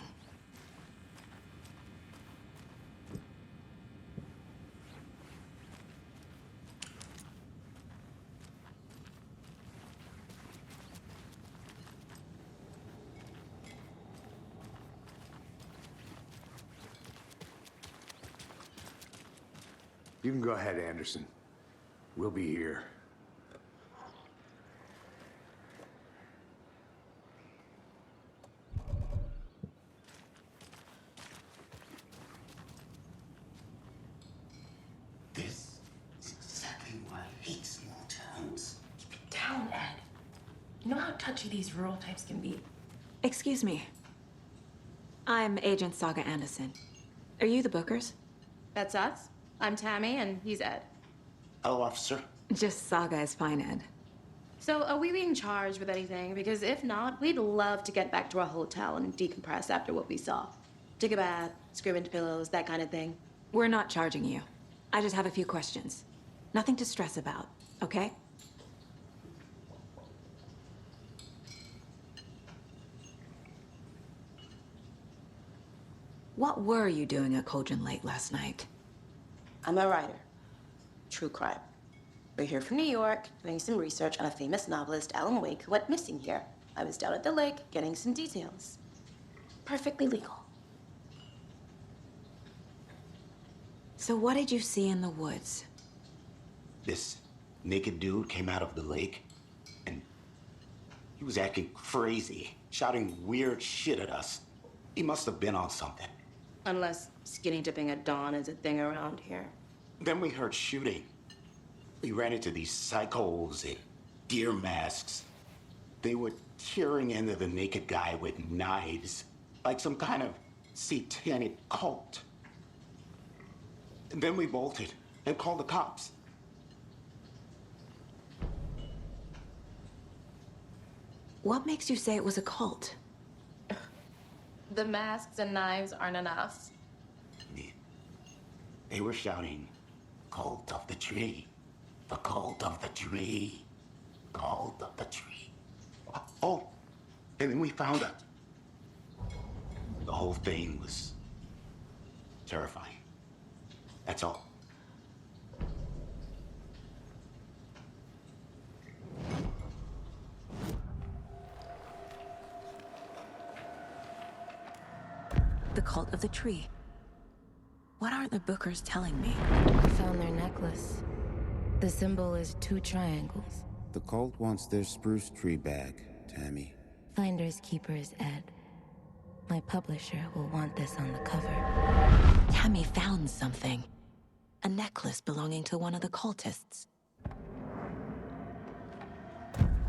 You can go ahead, Anderson. We'll be here. This is exactly why I hate small towns. Keep it down, Ed. You know how touchy these rural types can be. Excuse me. I'm Agent Saga Anderson. Are you the Bookers? That's us. I'm Tammy, and he's Ed. Hello, officer. Just Saga is fine, Ed. So, are we being charged with anything? Because if not, we'd love to get back to our hotel and decompress after what we saw. Take a bath, scream into pillows, that kind of thing. We're not charging you. I just have a few questions. Nothing to stress about, okay? What were you doing at Cauldron Lake last night? I'm a writer. True crime. We're here from New York, doing some research on a famous novelist, Alan Wake, who went missing here. I was down at the lake, getting some details. Perfectly legal. So what did you see in the woods? This naked dude came out of the lake, and he was acting crazy, shouting weird shit at us. He must have been on something. Unless skinny dipping at dawn is a thing around here. Then we heard shooting. We ran into these psychos in deer masks. They were tearing into the naked guy with knives, like some kind of satanic cult. And then we bolted and called the cops. What makes you say it was a cult? The masks and knives aren't enough. They were shouting, "Cult of the tree, the cult of the tree." called the tree. Oh, and then we found it. The whole thing was terrifying. That's all. The cult of the tree. What aren't the Bookers telling me? I found their necklace. The symbol is 2 triangles. The cult wants their spruce tree back, Tammy. Finders keepers, Ed. My publisher will want this on the cover. Tammy found something. A necklace belonging to one of the cultists.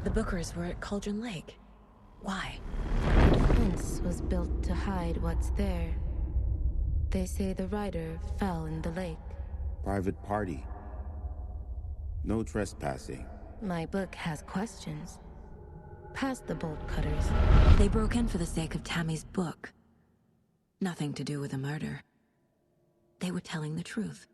The Bookers were at Cauldron Lake. Why? The fence was built to hide what's there. They say the rider fell in the lake. Private party. No trespassing. My book has questions. Past the bolt cutters. They broke in for the sake of Tammy's book. Nothing to do with a murder. They were telling the truth.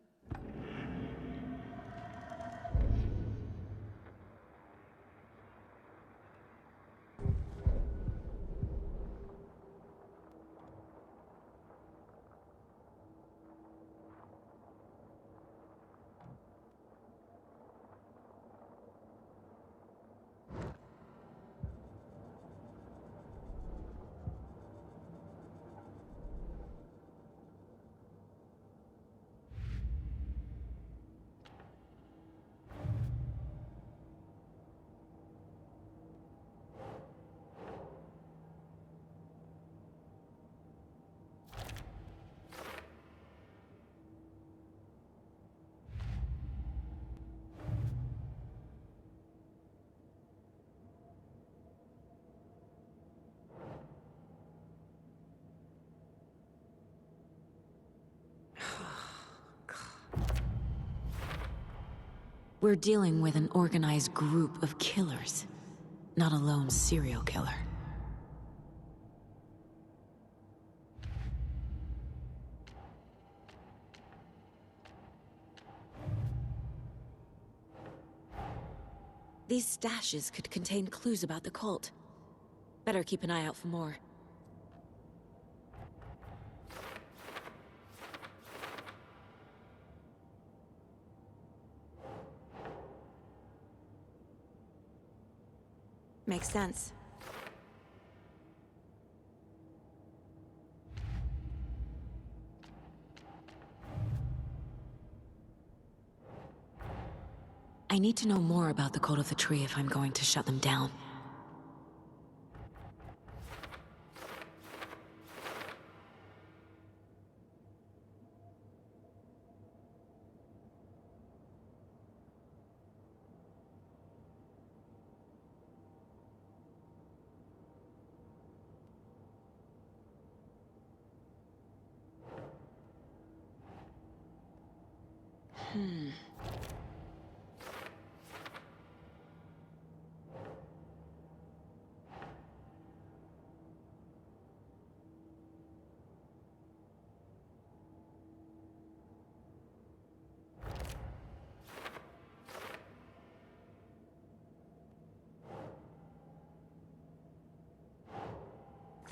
We're dealing with an organized group of killers, not a lone serial killer. These stashes could contain clues about the cult. Better keep an eye out for more. Makes sense. I need to know more about the cult of the tree if I'm going to shut them down.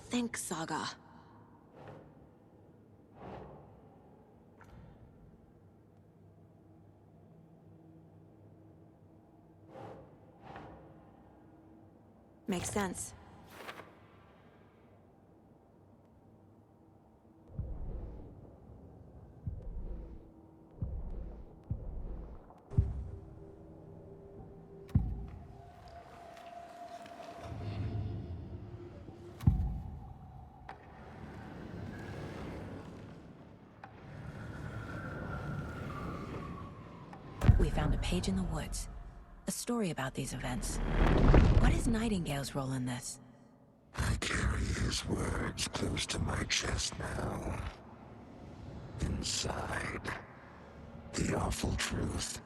Think, Saga. Makes sense. We found a page in the woods. A story about these events. What is Nightingale's role in this? I carry his words close to my chest now. Inside, the awful truth.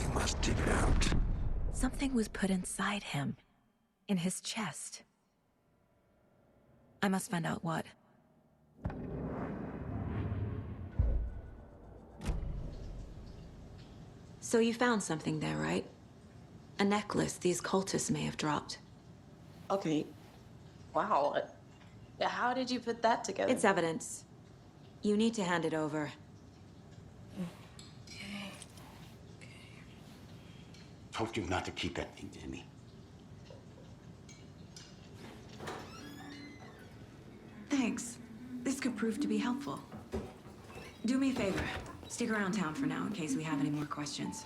You must dig it out. Something was put inside him. In his chest. I must find out what. So you found something there, right? A necklace these cultists may have dropped. Okay. Wow. How did you put that together? It's evidence. You need to hand it over. Told you not to keep anything, Jimmy. Thanks. This could prove to be helpful. Do me a favor. Stick around town for now in case we have any more questions.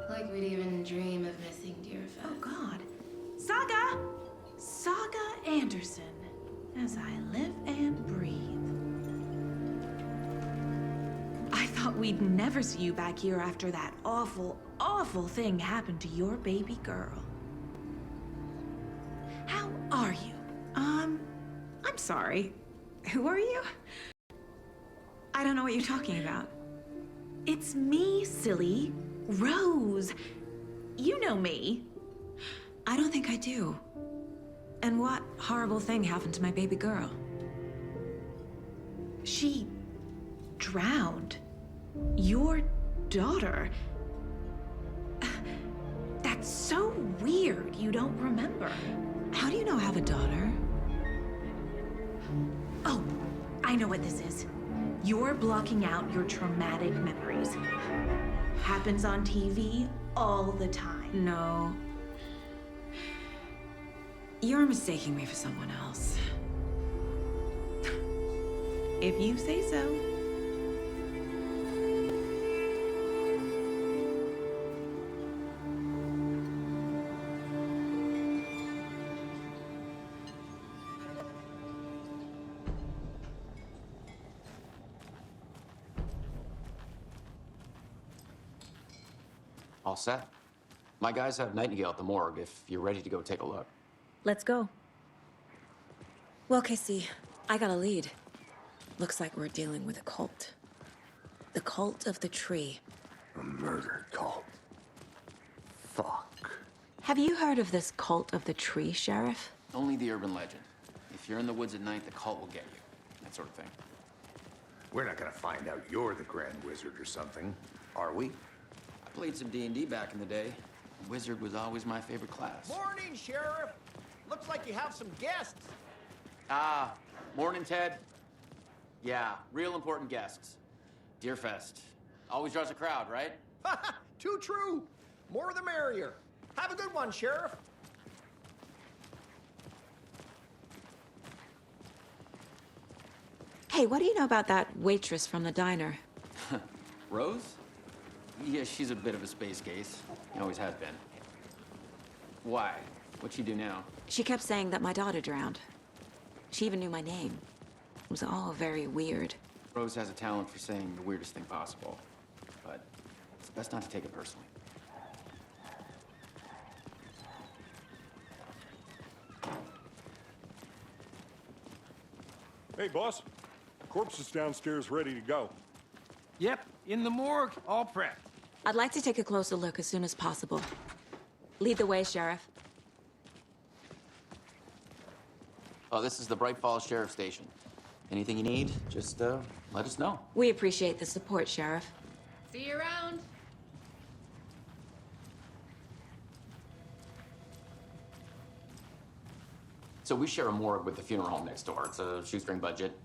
Like we'd even dream of missing dear Fez. Oh, God. Saga! Saga Anderson. As I live and breathe. I thought we'd never see you back here after that awful, awful thing happened to your baby girl. How are you? I'm sorry. Who are you? I don't know what you're talking about. It's me, silly. Rose. You know me. I don't think I do. And what horrible thing happened to my baby girl? She drowned. Your daughter. That's so weird you don't remember. How do you know I have a daughter? Oh, I know what this is. You're blocking out your traumatic memories. Happens on TV all the time. No. You're mistaking me for someone else. If you say so. All set? My guys have Nightingale at the morgue if you're ready to go take a look. Let's go. Well, Casey, I got a lead. Looks like we're dealing with a cult. The cult of the tree. A murder cult. Fuck. Have you heard of this cult of the tree, Sheriff? Only the urban legend. If you're in the woods at night, the cult will get you. That sort of thing. We're not gonna find out you're the Grand Wizard or something, are we? I played some D&D back in the day. Wizard was always my favorite class. Morning, Sheriff. Looks like you have some guests. Ah, morning, Ted. Yeah, real important guests. Deerfest. Always draws a crowd, right? Too true. More the merrier. Have a good one, Sheriff. Hey, what do you know about that waitress from the diner? Rose? Yeah, she's a bit of a space case. Always has been. Why? What'd she do now? She kept saying that my daughter drowned. She even knew my name. It was all very weird. Rose has a talent for saying the weirdest thing possible. But it's best not to take it personally. Hey, boss. Corpse is downstairs ready to go. Yep, in the morgue, all prepped. I'd like to take a closer look as soon as possible. Lead the way, Sheriff. Oh, this is the Bright Falls Sheriff Station. Anything you need, just let us know. We appreciate the support, Sheriff. See you around. So we share a morgue with the funeral home next door. It's a shoestring budget.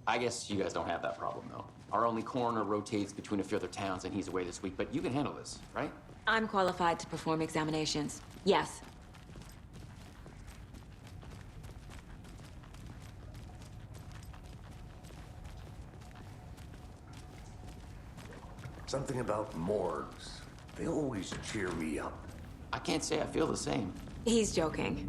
I guess you guys don't have that problem, though. Our only coroner rotates between a few other towns, and he's away this week, but you can handle this, right? I'm qualified to perform examinations. Yes. Something about morgues. They always cheer me up. I can't say I feel the same. He's joking.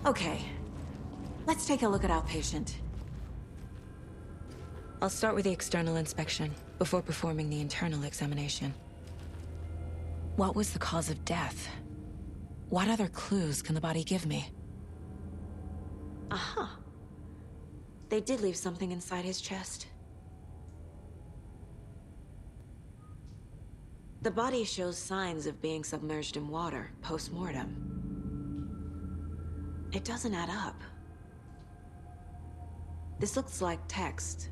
Okay, let's take a look at our patient. I'll start with the external inspection before performing the internal examination. What was the cause of death? What other clues can the body give me? Aha. They did leave something inside his chest. The body shows signs of being submerged in water post-mortem. It doesn't add up. This looks like text.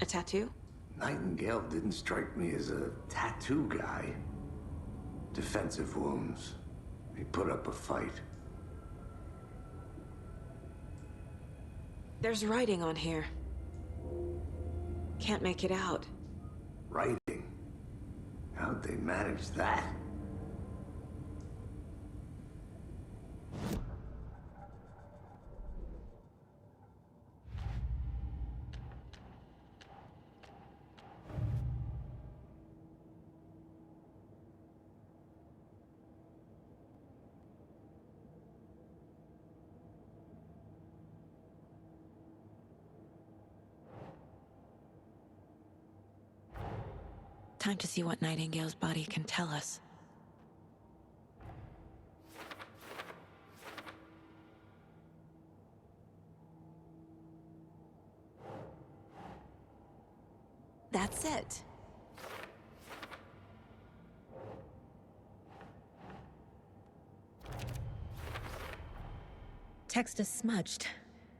A tattoo? Nightingale didn't strike me as a tattoo guy. Defensive wounds. He put up a fight. There's writing on here. Can't make it out. Writing? How'd they manage that? Time to see what Nightingale's body can tell us. That's it. Text is smudged.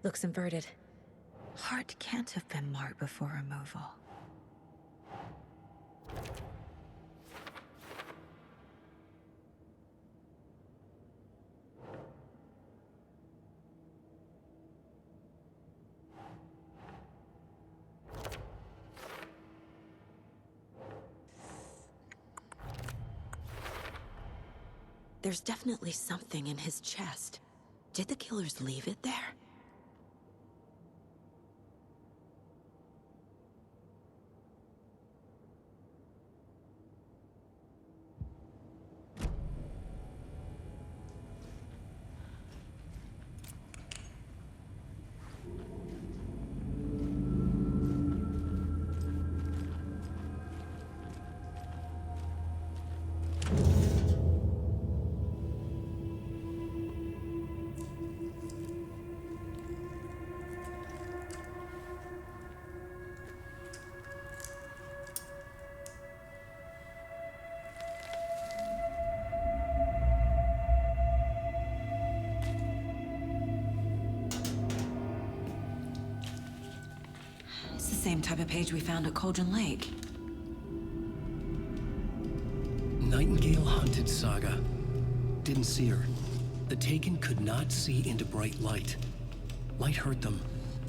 Looks inverted. Heart can't have been marked before removal. There's definitely something in his chest. Did the killers leave it there? Same type of page we found at Cauldron Lake. Nightingale hunted Saga. Didn't see her. The Taken could not see into bright light. Light hurt them,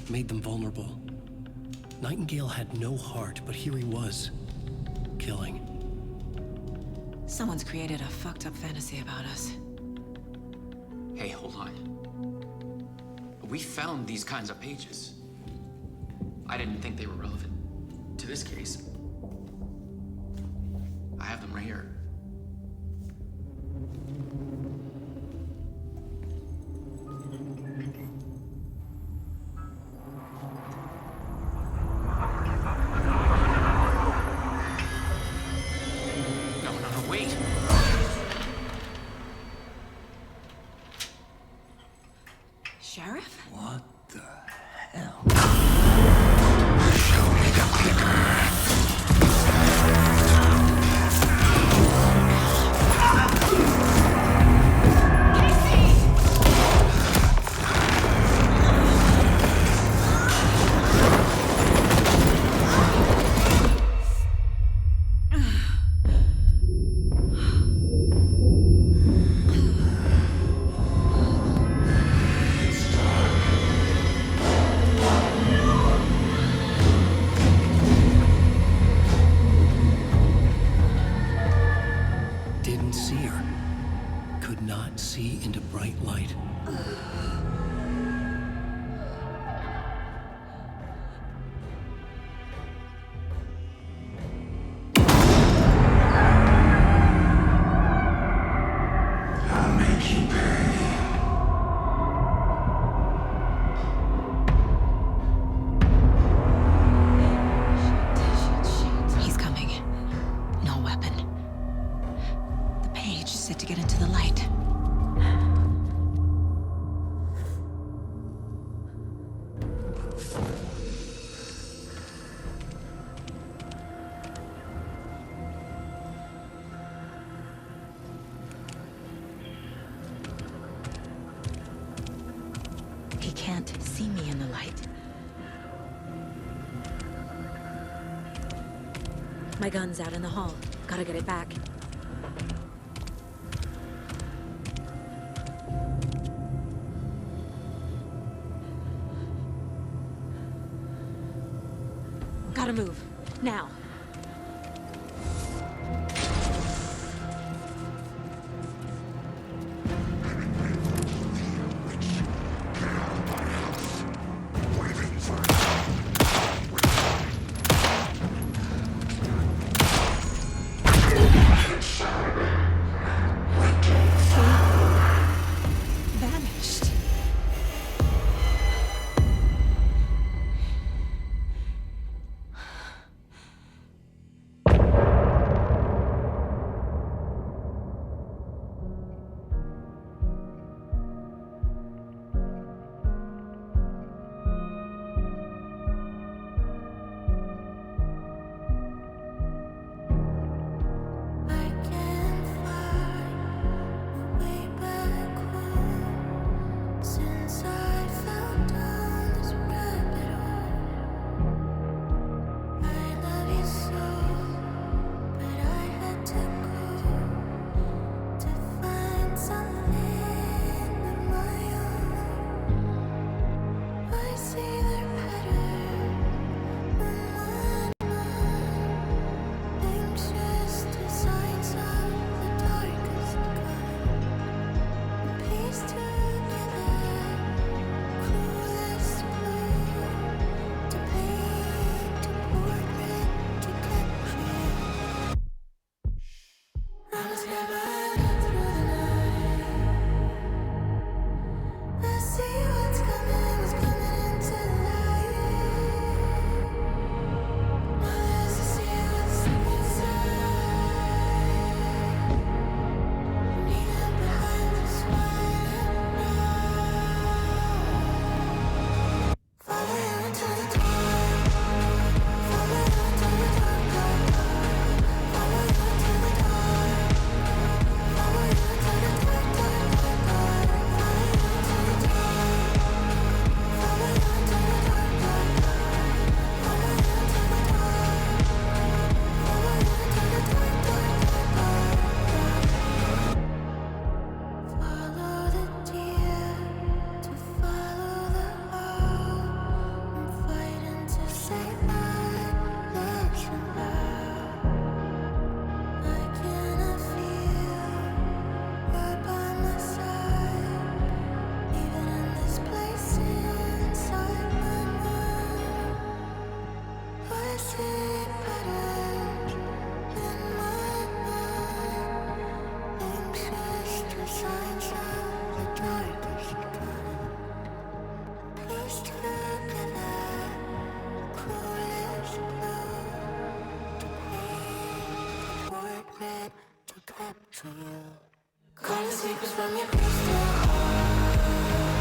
made them vulnerable. Nightingale had no heart, but here he was, killing. Someone's created a fucked up fantasy about us. Hey, hold on. We found these kinds of pages. I didn't think they were relevant to this case. I have them right here. No, wait. Sheriff? What the hell? My gun's out in the hall. Gotta get it back. Gotta move. Now. Calling secrets from your crystal heart.